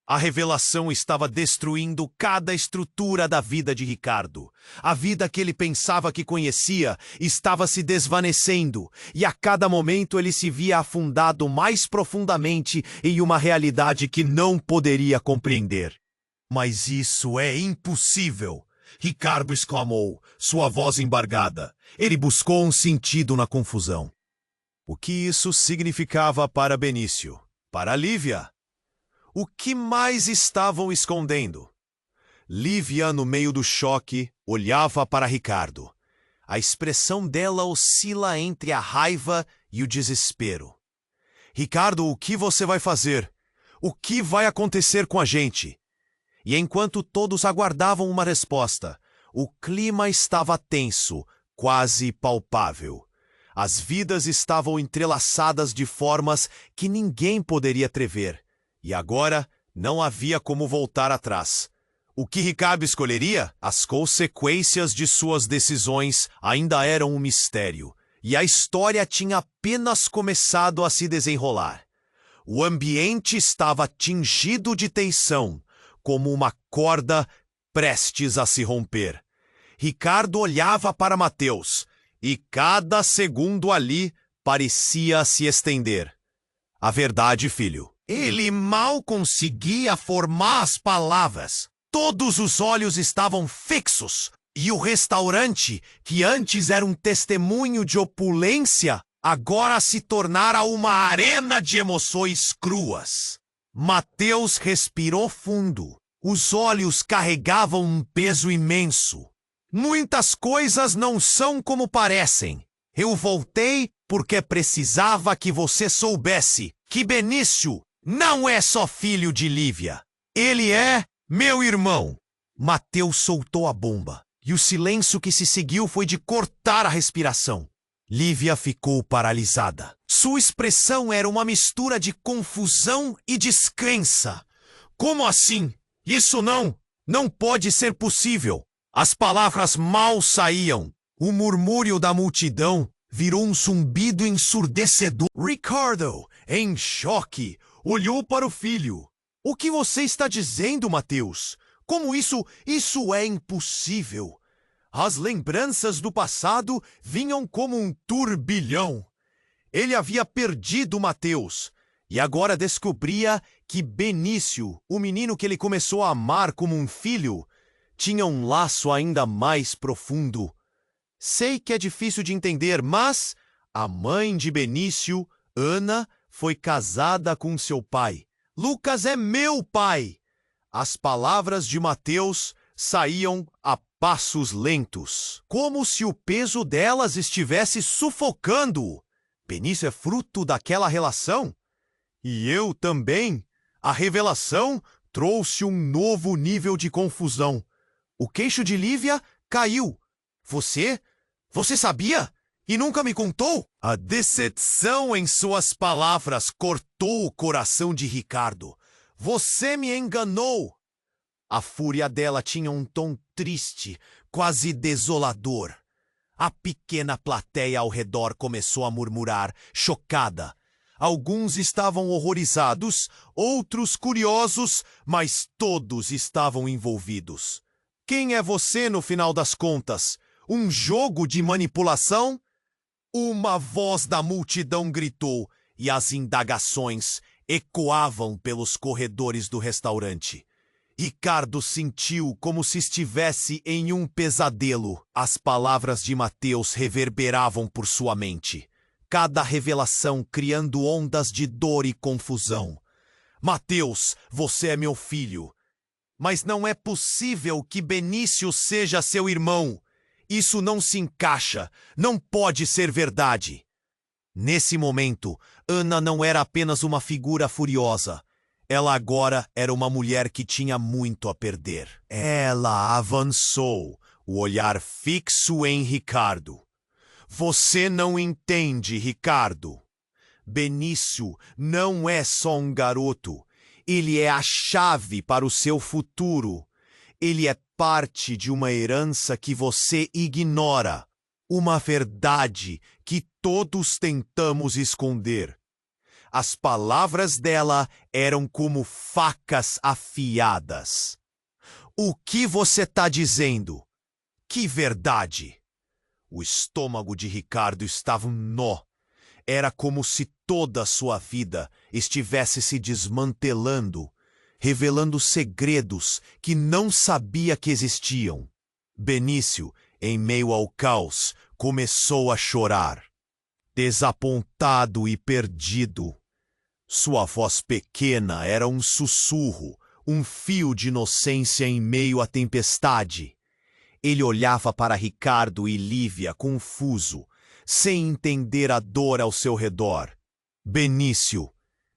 A revelação estava destruindo cada estrutura da vida de Ricardo. A vida que ele pensava que conhecia estava se desvanecendo, e a cada momento ele se via afundado mais profundamente em uma realidade que não poderia compreender. Mas isso é impossível! Ricardo exclamou, sua voz embargada. Ele buscou um sentido na confusão. O que isso significava para Benício? Para Lívia? O que mais estavam escondendo? Lívia, no meio do choque, olhava para Ricardo. A expressão dela oscila entre a raiva e o desespero. Ricardo, o que você vai fazer? O que vai acontecer com a gente? E enquanto todos aguardavam uma resposta, o clima estava tenso, quase palpável. As vidas estavam entrelaçadas de formas que ninguém poderia prever. E agora não havia como voltar atrás. O que Ricardo escolheria? As consequências de suas decisões ainda eram um mistério. E a história tinha apenas começado a se desenrolar. O ambiente estava tingido de tensão, como uma corda prestes a se romper. Ricardo olhava para Mateus, e cada segundo ali parecia se estender. A verdade, filho. Ele mal conseguia formar as palavras. Todos os olhos estavam fixos, e o restaurante, que antes era um testemunho de opulência, agora se tornara uma arena de emoções cruas. Mateus respirou fundo. Os olhos carregavam um peso imenso. Muitas coisas não são como parecem. Eu voltei porque precisava que você soubesse que Benício não é só filho de Lívia. Ele é meu irmão. Mateus soltou a bomba, e o silêncio que se seguiu foi de cortar a respiração. Lívia ficou paralisada. Sua expressão era uma mistura de confusão e descrença. Como assim? Isso não pode ser possível. As palavras mal saíam. O murmúrio da multidão virou um zumbido ensurdecedor. Ricardo, em choque, olhou para o filho. O que você está dizendo, Mateus? Como isso é impossível? As lembranças do passado vinham como um turbilhão. Ele havia perdido Mateus e agora descobria que Benício, o menino que ele começou a amar como um filho, tinha um laço ainda mais profundo. Sei que é difícil de entender, mas a mãe de Benício, Ana, foi casada com seu pai. Lucas é meu pai! As palavras de Mateus saíam a passos lentos, como se o peso delas estivesse sufocando-o. Benício é fruto daquela relação? E eu também. A revelação trouxe um novo nível de confusão. O queixo de Lívia caiu. Você sabia? E nunca me contou? A decepção em suas palavras cortou o coração de Ricardo. Você me enganou! A fúria dela tinha um tom triste, quase desolador. A pequena plateia ao redor começou a murmurar, chocada. Alguns estavam horrorizados, outros curiosos, mas todos estavam envolvidos. Quem é você no final das contas? Um jogo de manipulação? Uma voz da multidão gritou e as indagações ecoavam pelos corredores do restaurante. Ricardo sentiu como se estivesse em um pesadelo. As palavras de Mateus reverberavam por sua mente, cada revelação criando ondas de dor e confusão. Mateus, você é meu filho. Mas não é possível que Benício seja seu irmão. Isso não se encaixa, não pode ser verdade. Nesse momento, Ana não era apenas uma figura furiosa. Ela agora era uma mulher que tinha muito a perder. Ela avançou, o olhar fixo em Ricardo. Você não entende, Ricardo. Benício não é só um garoto. Ele é a chave para o seu futuro. Ele é parte de uma herança que você ignora. Uma verdade que todos tentamos esconder. As palavras dela eram como facas afiadas. O que você está dizendo? Que verdade! O estômago de Ricardo estava um nó. Era como se toda a sua vida estivesse se desmantelando, revelando segredos que não sabia que existiam. Benício, em meio ao caos, começou a chorar. Desapontado e perdido. Sua voz pequena era um sussurro, um fio de inocência em meio à tempestade. Ele olhava para Ricardo e Lívia confuso, sem entender a dor ao seu redor. Benício.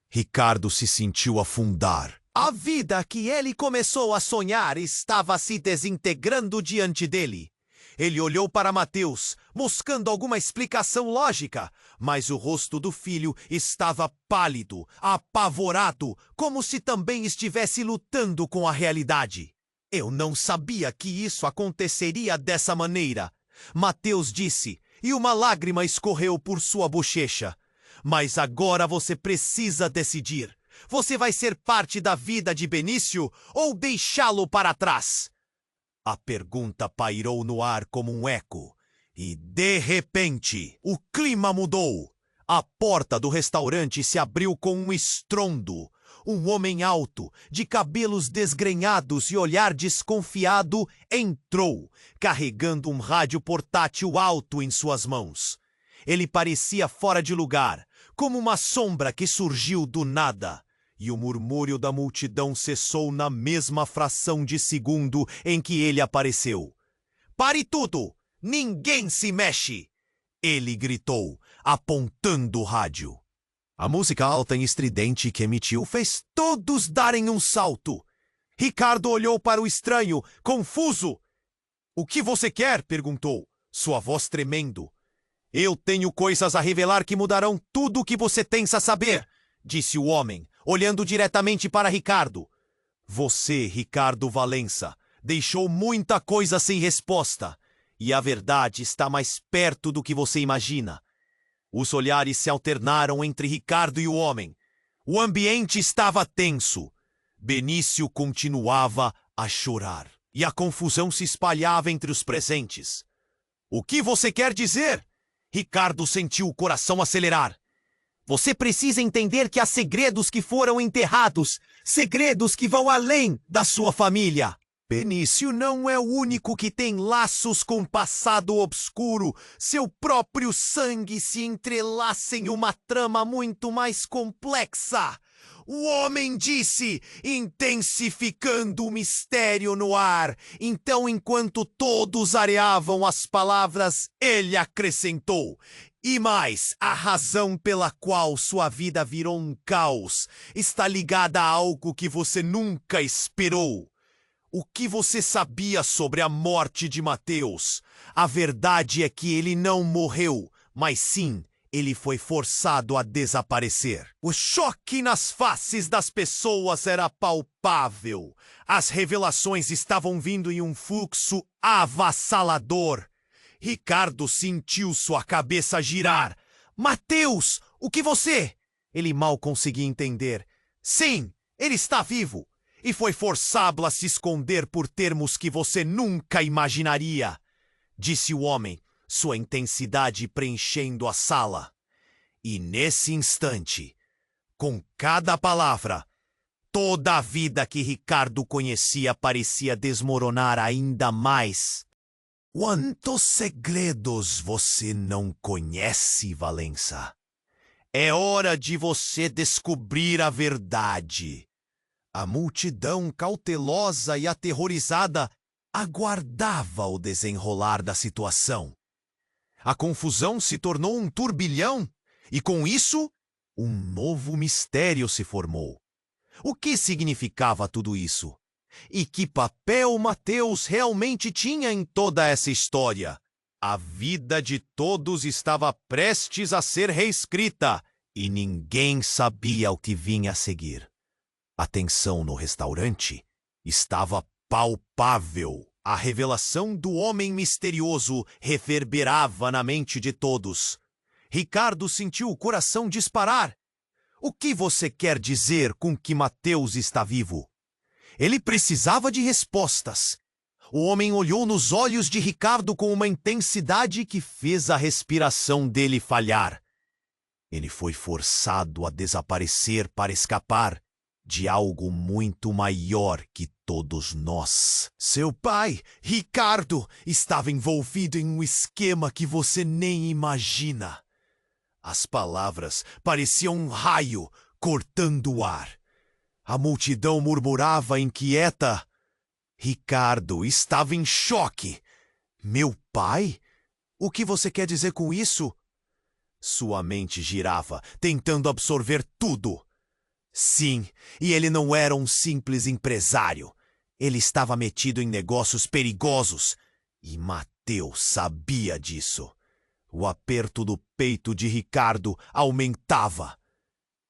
Ricardo se sentiu afundar. A vida que ele começou a sonhar estava se desintegrando diante dele. Ele olhou para Mateus, buscando alguma explicação lógica, mas o rosto do filho estava pálido, apavorado, como se também estivesse lutando com a realidade. Eu não sabia que isso aconteceria dessa maneira, Mateus disse, e uma lágrima escorreu por sua bochecha. Mas agora você precisa decidir. Você vai ser parte da vida de Benício ou deixá-lo para trás? A pergunta pairou no ar como um eco. E, de repente, o clima mudou. A porta do restaurante se abriu com um estrondo. Um homem alto, de cabelos desgrenhados e olhar desconfiado, entrou, carregando um rádio portátil alto em suas mãos. Ele parecia fora de lugar, como uma sombra que surgiu do nada. E o murmúrio da multidão cessou na mesma fração de segundo em que ele apareceu. Pare tudo! Ninguém se mexe! Ele gritou, apontando o rádio. A música alta e estridente que emitiu fez todos darem um salto. Ricardo olhou para o estranho, confuso. O que você quer? Perguntou, sua voz tremendo. Eu tenho coisas a revelar que mudarão tudo o que você pensa saber, disse o homem, olhando diretamente para Ricardo. Você, Ricardo Valença, deixou muita coisa sem resposta. E a verdade está mais perto do que você imagina. Os olhares se alternaram entre Ricardo e o homem. O ambiente estava tenso. Benício continuava a chorar. E a confusão se espalhava entre os presentes. O que você quer dizer? Ricardo sentiu o coração acelerar. Você precisa entender que há segredos que foram enterrados. Segredos que vão além da sua família. Benício não é o único que tem laços com passado obscuro. Seu próprio sangue se entrelaça em uma trama muito mais complexa. O homem disse, intensificando o mistério no ar. Então, enquanto todos areavam as palavras, ele acrescentou: e mais, a razão pela qual sua vida virou um caos está ligada a algo que você nunca esperou. O que você sabia sobre a morte de Mateus? A verdade é que ele não morreu, mas sim, ele foi forçado a desaparecer. O choque nas faces das pessoas era palpável. As revelações estavam vindo em um fluxo avassalador. Ricardo sentiu sua cabeça girar. Mateus, o que você? Ele mal conseguia entender. Sim, ele está vivo. E foi forçado a se esconder por termos que você nunca imaginaria, disse o homem, sua intensidade preenchendo a sala. E nesse instante, com cada palavra, toda a vida que Ricardo conhecia parecia desmoronar ainda mais. Quantos segredos você não conhece, Valença? É hora de você descobrir a verdade. A multidão cautelosa e aterrorizada aguardava o desenrolar da situação. A confusão se tornou um turbilhão e, com isso, um novo mistério se formou. O que significava tudo isso? E que papel Mateus realmente tinha em toda essa história? A vida de todos estava prestes a ser reescrita e ninguém sabia o que vinha a seguir. A tensão no restaurante estava palpável. A revelação do homem misterioso reverberava na mente de todos. Ricardo sentiu o coração disparar. O que você quer dizer com que Mateus está vivo? Ele precisava de respostas. O homem olhou nos olhos de Ricardo com uma intensidade que fez a respiração dele falhar. Ele foi forçado a desaparecer para escapar de algo muito maior que todos nós. Seu pai, Ricardo, estava envolvido em um esquema que você nem imagina. As palavras pareciam um raio cortando o ar. A multidão murmurava inquieta. Ricardo estava em choque. Meu pai? O que você quer dizer com isso? Sua mente girava, tentando absorver tudo. Sim, e ele não era um simples empresário. Ele estava metido em negócios perigosos. E Mateus sabia disso. O aperto do peito de Ricardo aumentava.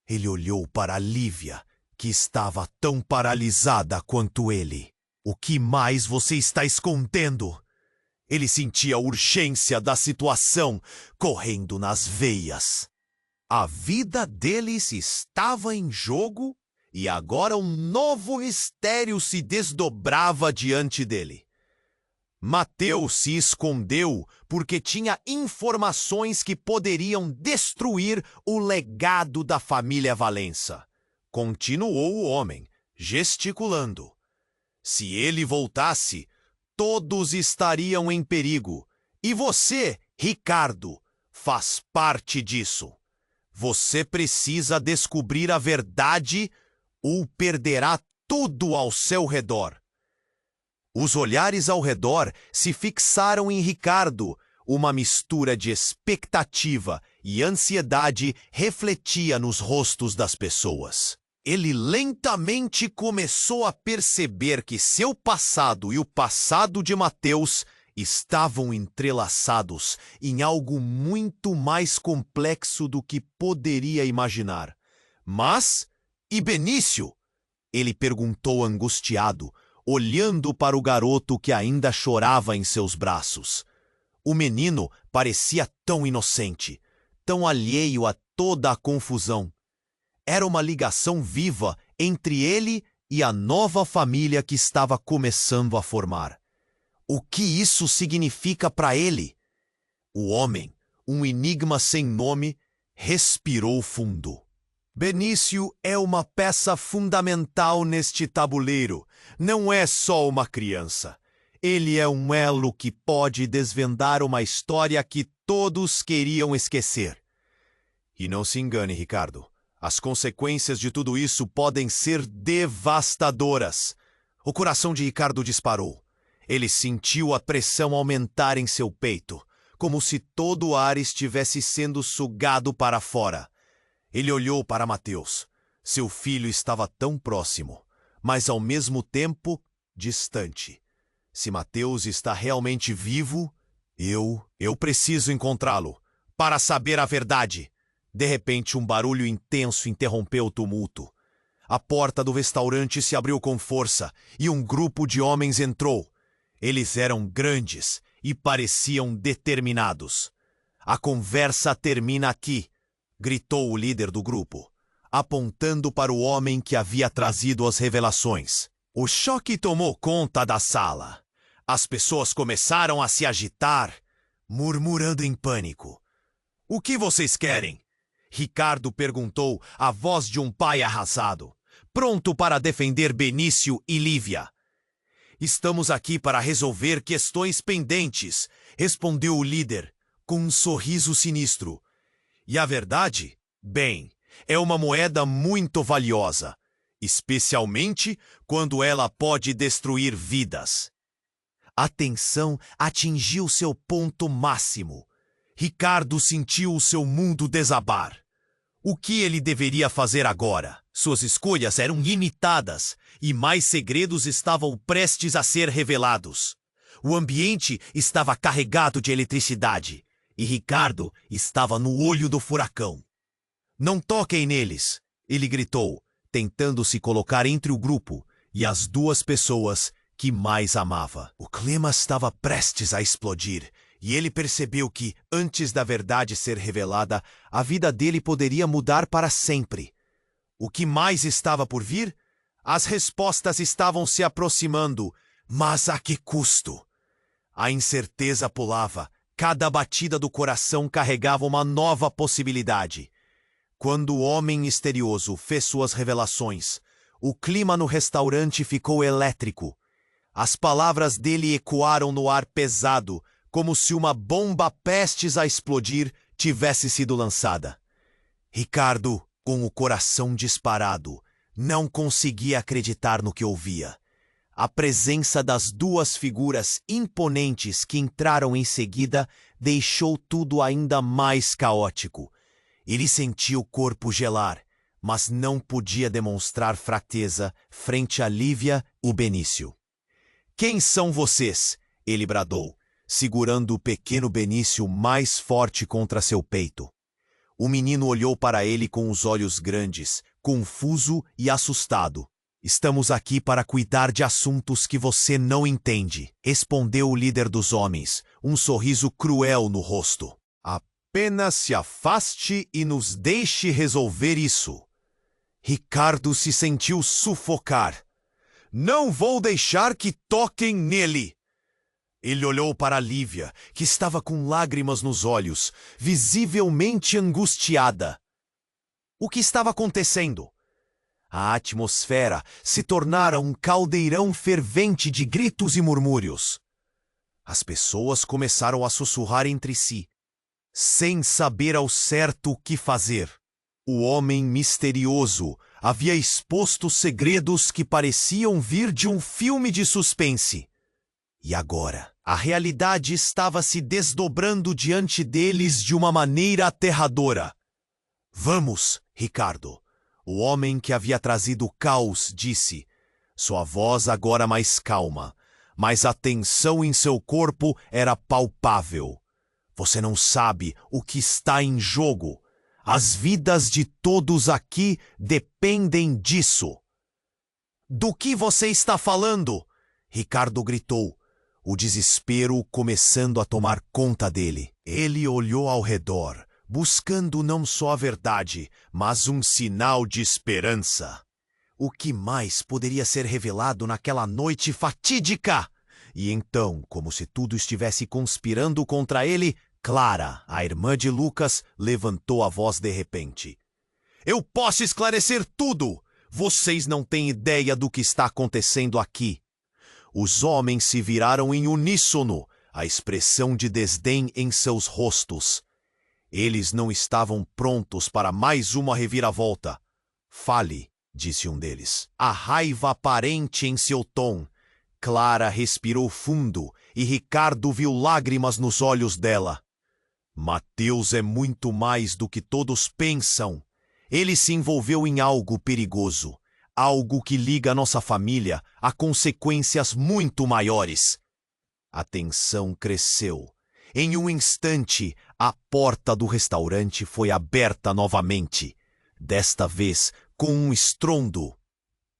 Ele olhou para Lívia, que estava tão paralisada quanto ele. O que mais você está escondendo? Ele sentia a urgência da situação correndo nas veias. A vida deles estava em jogo e agora um novo mistério se desdobrava diante dele. Mateus se escondeu porque tinha informações que poderiam destruir o legado da família Valença. Continuou o homem, gesticulando. Se ele voltasse, todos estariam em perigo. E você, Ricardo, faz parte disso. Você precisa descobrir a verdade ou perderá tudo ao seu redor. Os olhares ao redor se fixaram em Ricardo. Uma mistura de expectativa e ansiedade refletia nos rostos das pessoas. Ele lentamente começou a perceber que seu passado e o passado de Mateus estavam entrelaçados em algo muito mais complexo do que poderia imaginar. Mas, e Benício? Ele perguntou angustiado, olhando para o garoto que ainda chorava em seus braços. O menino parecia tão inocente, tão alheio a toda a confusão. Era uma ligação viva entre ele e a nova família que estava começando a formar. O que isso significa para ele? O homem, um enigma sem nome, respirou fundo. Benício é uma peça fundamental neste tabuleiro. Não é só uma criança. Ele é um elo que pode desvendar uma história que todos queriam esquecer. E não se engane, Ricardo. As consequências de tudo isso podem ser devastadoras. O coração de Ricardo disparou. Ele sentiu a pressão aumentar em seu peito, como se todo o ar estivesse sendo sugado para fora. Ele olhou para Mateus. Seu filho estava tão próximo, mas ao mesmo tempo distante. Se Mateus está realmente vivo, eu preciso encontrá-lo para saber a verdade. De repente, um barulho intenso interrompeu o tumulto. A porta do restaurante se abriu com força e um grupo de homens entrou. Eles eram grandes e pareciam determinados. A conversa termina aqui, gritou o líder do grupo, apontando para o homem que havia trazido as revelações. O choque tomou conta da sala. As pessoas começaram a se agitar, murmurando em pânico. O que vocês querem? Ricardo perguntou, a voz de um pai arrasado, pronto para defender Benício e Lívia. Estamos aqui para resolver questões pendentes, respondeu o líder, com um sorriso sinistro. E a verdade? Bem, é uma moeda muito valiosa, especialmente quando ela pode destruir vidas. A tensão atingiu seu ponto máximo. Ricardo sentiu o seu mundo desabar. O que ele deveria fazer agora? Suas escolhas eram limitadas e mais segredos estavam prestes a ser revelados. O ambiente estava carregado de eletricidade e Ricardo estava no olho do furacão. Não toquem neles, ele gritou, tentando se colocar entre o grupo e as duas pessoas que mais amava. O clima estava prestes a explodir e ele percebeu que, antes da verdade ser revelada, a vida dele poderia mudar para sempre. O que mais estava por vir? As respostas estavam se aproximando, mas a que custo? A incerteza pulava, cada batida do coração carregava uma nova possibilidade. Quando o homem misterioso fez suas revelações, o clima no restaurante ficou elétrico. As palavras dele ecoaram no ar pesado, como se uma bomba prestes a explodir tivesse sido lançada. Ricardo, com o coração disparado, não conseguia acreditar no que ouvia. A presença das duas figuras imponentes que entraram em seguida deixou tudo ainda mais caótico. Ele sentia o corpo gelar, mas não podia demonstrar fraqueza frente a Lívia e Benício. Quem são vocês? Ele bradou, segurando o pequeno Benício mais forte contra seu peito. O menino olhou para ele com os olhos grandes, confuso e assustado. Estamos aqui para cuidar de assuntos que você não entende, respondeu o líder dos homens, um sorriso cruel no rosto. Apenas se afaste e nos deixe resolver isso. Ricardo se sentiu sufocar. Não vou deixar que toquem nele. Ele olhou para Lívia, que estava com lágrimas nos olhos, visivelmente angustiada. O que estava acontecendo? A atmosfera se tornara um caldeirão fervente de gritos e murmúrios. As pessoas começaram a sussurrar entre si, sem saber ao certo o que fazer. O homem misterioso havia exposto segredos que pareciam vir de um filme de suspense. E agora, a realidade estava se desdobrando diante deles de uma maneira aterradora. Vamos, Ricardo. O homem que havia trazido o caos disse, sua voz agora mais calma, mas a tensão em seu corpo era palpável. Você não sabe o que está em jogo. As vidas de todos aqui dependem disso. Do que você está falando? Ricardo gritou, o desespero começando a tomar conta dele. Ele olhou ao redor, buscando não só a verdade, mas um sinal de esperança. O que mais poderia ser revelado naquela noite fatídica? E então, como se tudo estivesse conspirando contra ele, Clara, a irmã de Lucas, levantou a voz de repente. Eu posso esclarecer tudo! Vocês não têm ideia do que está acontecendo aqui. Os homens se viraram em uníssono, a expressão de desdém em seus rostos. Eles não estavam prontos para mais uma reviravolta. Fale, disse um deles. A raiva aparente em seu tom. Clara respirou fundo e Ricardo viu lágrimas nos olhos dela. Mateus é muito mais do que todos pensam. Ele se envolveu em algo perigoso, algo que liga nossa família a consequências muito maiores. A tensão cresceu. Em um instante, a porta do restaurante foi aberta novamente, desta vez com um estrondo.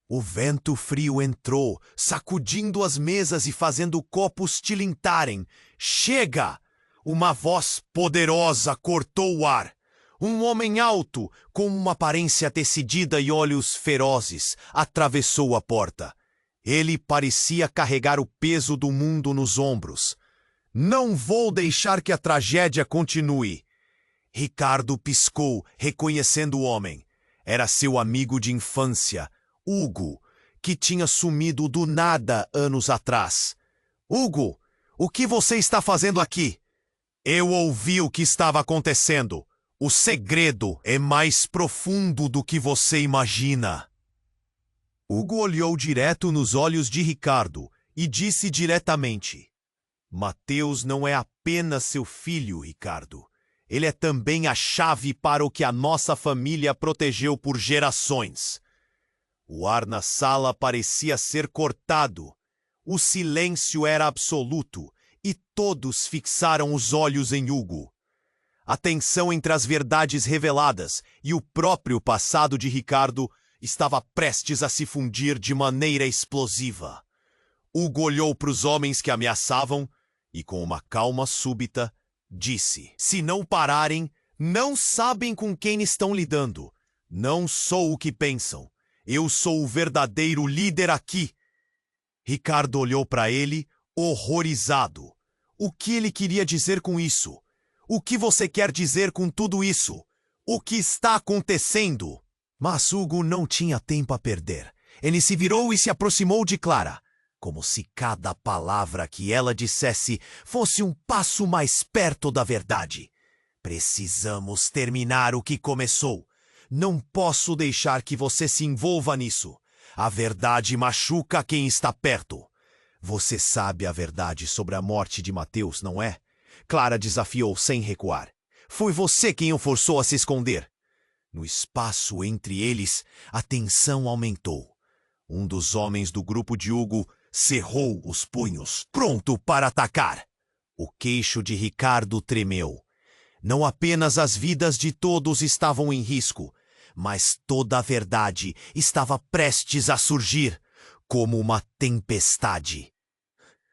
O vento frio entrou, sacudindo as mesas e fazendo copos tilintarem. Chega! Uma voz poderosa cortou o ar. Um homem alto, com uma aparência decidida e olhos ferozes, atravessou a porta. Ele parecia carregar o peso do mundo nos ombros. Não vou deixar que a tragédia continue. Ricardo piscou, reconhecendo o homem. Era seu amigo de infância, Hugo, que tinha sumido do nada anos atrás. Hugo, o que você está fazendo aqui? Eu ouvi o que estava acontecendo. O segredo é mais profundo do que você imagina. Hugo olhou direto nos olhos de Ricardo e disse diretamente: Mateus não é apenas seu filho, Ricardo. Ele é também a chave para o que a nossa família protegeu por gerações. O ar na sala parecia ser cortado. O silêncio era absoluto e todos fixaram os olhos em Hugo. A tensão entre as verdades reveladas e o próprio passado de Ricardo estava prestes a se fundir de maneira explosiva. Hugo olhou para os homens que ameaçavam e, com uma calma súbita, disse: Se não pararem, não sabem com quem estão lidando. Não sou o que pensam. Eu sou o verdadeiro líder aqui. Ricardo olhou para ele, horrorizado. O que ele queria dizer com isso? O que você quer dizer com tudo isso? O que está acontecendo? Mas Hugo não tinha tempo a perder. Ele se virou e se aproximou de Clara, como se cada palavra que ela dissesse fosse um passo mais perto da verdade. Precisamos terminar o que começou. Não posso deixar que você se envolva nisso. A verdade machuca quem está perto. Você sabe a verdade sobre a morte de Mateus, não é? Clara desafiou sem recuar. Foi você quem o forçou a se esconder. No espaço entre eles, a tensão aumentou. Um dos homens do grupo de Hugo cerrou os punhos, pronto para atacar. O queixo de Ricardo tremeu. Não apenas as vidas de todos estavam em risco, mas toda a verdade estava prestes a surgir, como uma tempestade.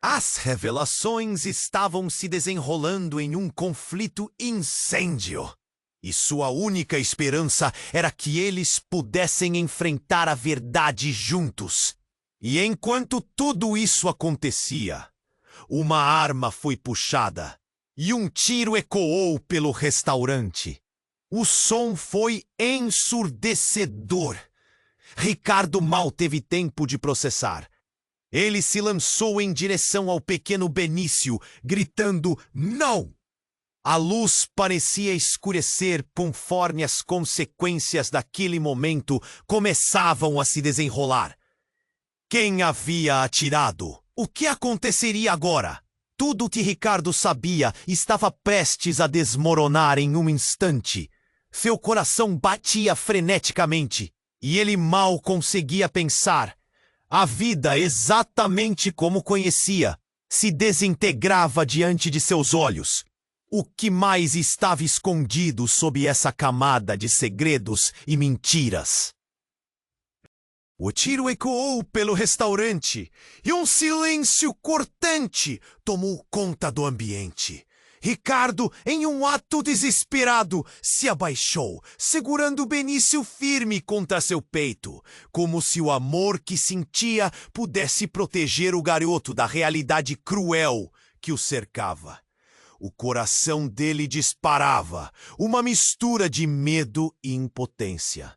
As revelações estavam se desenrolando em um conflito incêndio. E sua única esperança era que eles pudessem enfrentar a verdade juntos. E enquanto tudo isso acontecia, uma arma foi puxada e um tiro ecoou pelo restaurante. O som foi ensurdecedor. Ricardo mal teve tempo de processar. Ele se lançou em direção ao pequeno Benício, gritando: não! A luz parecia escurecer conforme as consequências daquele momento começavam a se desenrolar. Quem havia atirado? O que aconteceria agora? Tudo o que Ricardo sabia estava prestes a desmoronar em um instante. Seu coração batia freneticamente e ele mal conseguia pensar. A vida, exatamente como conhecia, se desintegrava diante de seus olhos. O que mais estava escondido sob essa camada de segredos e mentiras? O tiro ecoou pelo restaurante e um silêncio cortante tomou conta do ambiente. Ricardo, em um ato desesperado, se abaixou, segurando Benício firme contra seu peito, como se o amor que sentia pudesse proteger o garoto da realidade cruel que o cercava. O coração dele disparava, uma mistura de medo e impotência.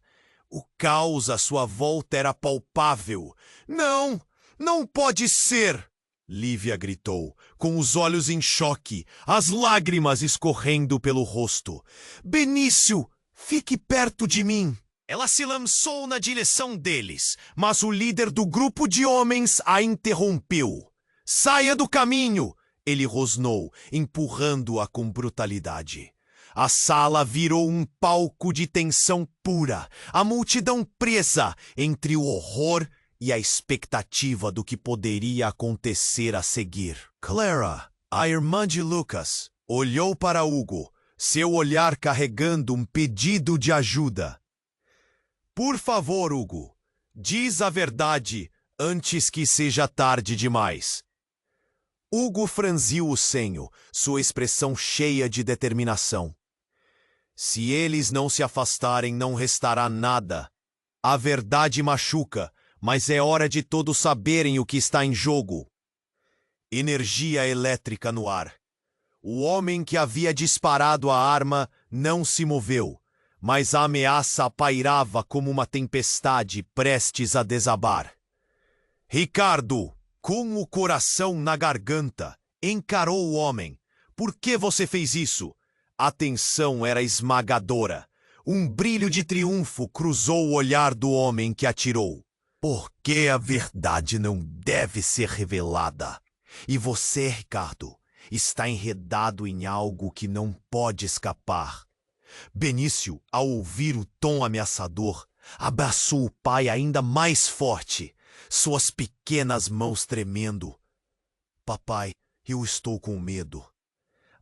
O caos à sua volta era palpável. Não, não pode ser! Lívia gritou, com os olhos em choque, as lágrimas escorrendo pelo rosto. Benício, fique perto de mim! Ela se lançou na direção deles, mas o líder do grupo de homens a interrompeu. Saia do caminho! Ele rosnou, empurrando-a com brutalidade. A sala virou um palco de tensão pura, a multidão presa entre o horror e a expectativa do que poderia acontecer a seguir. Clara, a irmã de Lucas, olhou para Hugo, seu olhar carregando um pedido de ajuda. Por favor, Hugo, diz a verdade antes que seja tarde demais. Hugo franziu o senho, sua expressão cheia de determinação. Se eles não se afastarem, não restará nada. A verdade machuca, mas é hora de todos saberem o que está em jogo. Energia elétrica no ar. O homem que havia disparado a arma não se moveu, mas a ameaça pairava como uma tempestade prestes a desabar. Ricardo, com o coração na garganta, encarou o homem. Por que você fez isso? A tensão era esmagadora. Um brilho de triunfo cruzou o olhar do homem que atirou. Porque a verdade não deve ser revelada. E você, Ricardo, está enredado em algo que não pode escapar. Benício, ao ouvir o tom ameaçador, abraçou o pai ainda mais forte, suas pequenas mãos tremendo. Papai, eu estou com medo.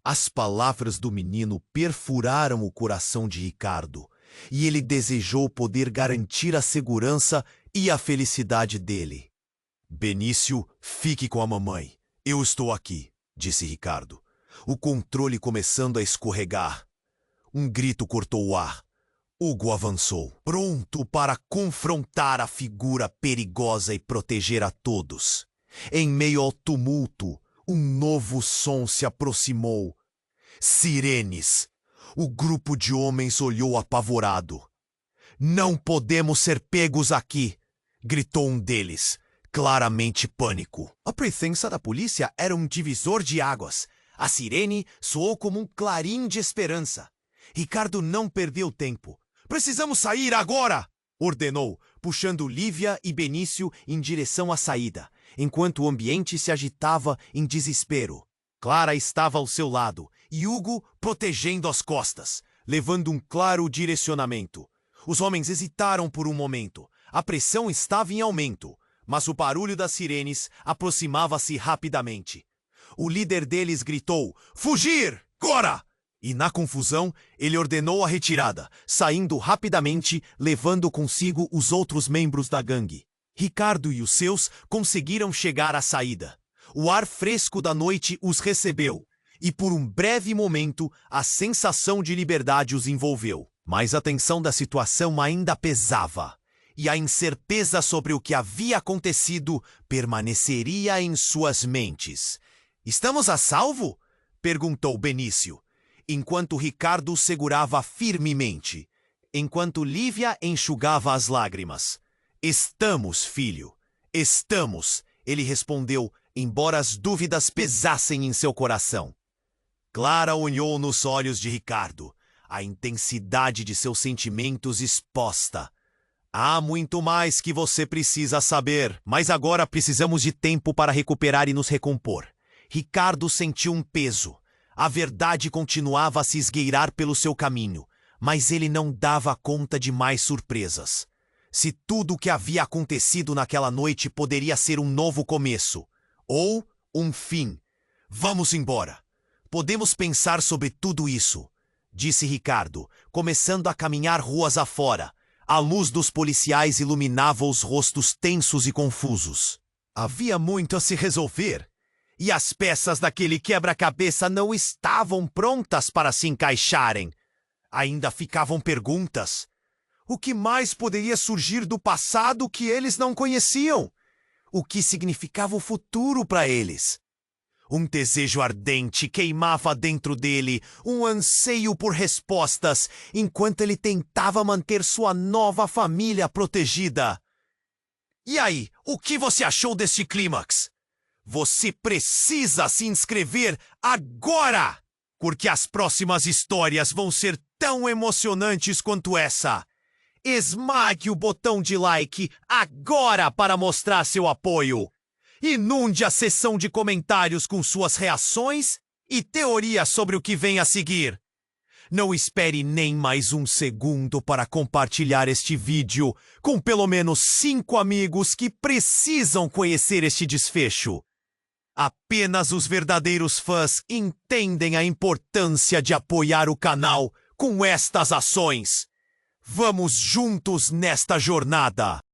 As palavras do menino perfuraram o coração de Ricardo, e ele desejou poder garantir a segurança e a felicidade dele. Benício, fique com a mamãe. Eu estou aqui, disse Ricardo, o controle começando a escorregar. Um grito cortou o ar. Hugo avançou, pronto para confrontar a figura perigosa e proteger a todos. Em meio ao tumulto, um novo som se aproximou. Sirenes. O grupo de homens olhou apavorado. Não podemos ser pegos aqui, gritou um deles, claramente pânico. A presença da polícia era um divisor de águas. A sirene soou como um clarim de esperança. Ricardo não perdeu tempo. Precisamos sair agora! Ordenou, puxando Lívia e Benício em direção à saída, enquanto o ambiente se agitava em desespero. Clara estava ao seu lado e Hugo protegendo as costas, levando um claro direcionamento. Os homens hesitaram por um momento. A pressão estava em aumento, mas o barulho das sirenes aproximava-se rapidamente. O líder deles gritou: "Fugir! Agora!" E na confusão, ele ordenou a retirada, saindo rapidamente, levando consigo os outros membros da gangue. Ricardo e os seus conseguiram chegar à saída. O ar fresco da noite os recebeu, e por um breve momento a sensação de liberdade os envolveu. Mas a tensão da situação ainda pesava, e a incerteza sobre o que havia acontecido permaneceria em suas mentes. "Estamos a salvo?" perguntou Benício, enquanto Ricardo segurava firmemente, enquanto Lívia enxugava as lágrimas. "Estamos, filho, estamos", ele respondeu, embora as dúvidas pesassem em seu coração. Clara olhou nos olhos de Ricardo, a intensidade de seus sentimentos exposta. "Há muito mais que você precisa saber, mas agora precisamos de tempo para recuperar e nos recompor." Ricardo sentiu um peso. A verdade continuava a se esgueirar pelo seu caminho, mas ele não dava conta de mais surpresas. Se tudo o que havia acontecido naquela noite poderia ser um novo começo, ou um fim. "Vamos embora. Podemos pensar sobre tudo isso", disse Ricardo, começando a caminhar ruas afora, A luz dos policiais iluminava os rostos tensos e confusos. Havia muito a se resolver, e as peças daquele quebra-cabeça não estavam prontas para se encaixarem. Ainda ficavam perguntas. O que mais poderia surgir do passado que eles não conheciam? O que significava o futuro para eles? Um desejo ardente queimava dentro dele, um anseio por respostas, enquanto ele tentava manter sua nova família protegida. E aí, o que você achou deste clímax? Você precisa se inscrever agora! Porque as próximas histórias vão ser tão emocionantes quanto essa. Esmague o botão de like agora para mostrar seu apoio. Inunde a seção de comentários com suas reações e teorias sobre o que vem a seguir. Não espere nem mais um segundo para compartilhar este vídeo com pelo menos 5 amigos que precisam conhecer este desfecho. Apenas os verdadeiros fãs entendem a importância de apoiar o canal com estas ações. Vamos juntos nesta jornada!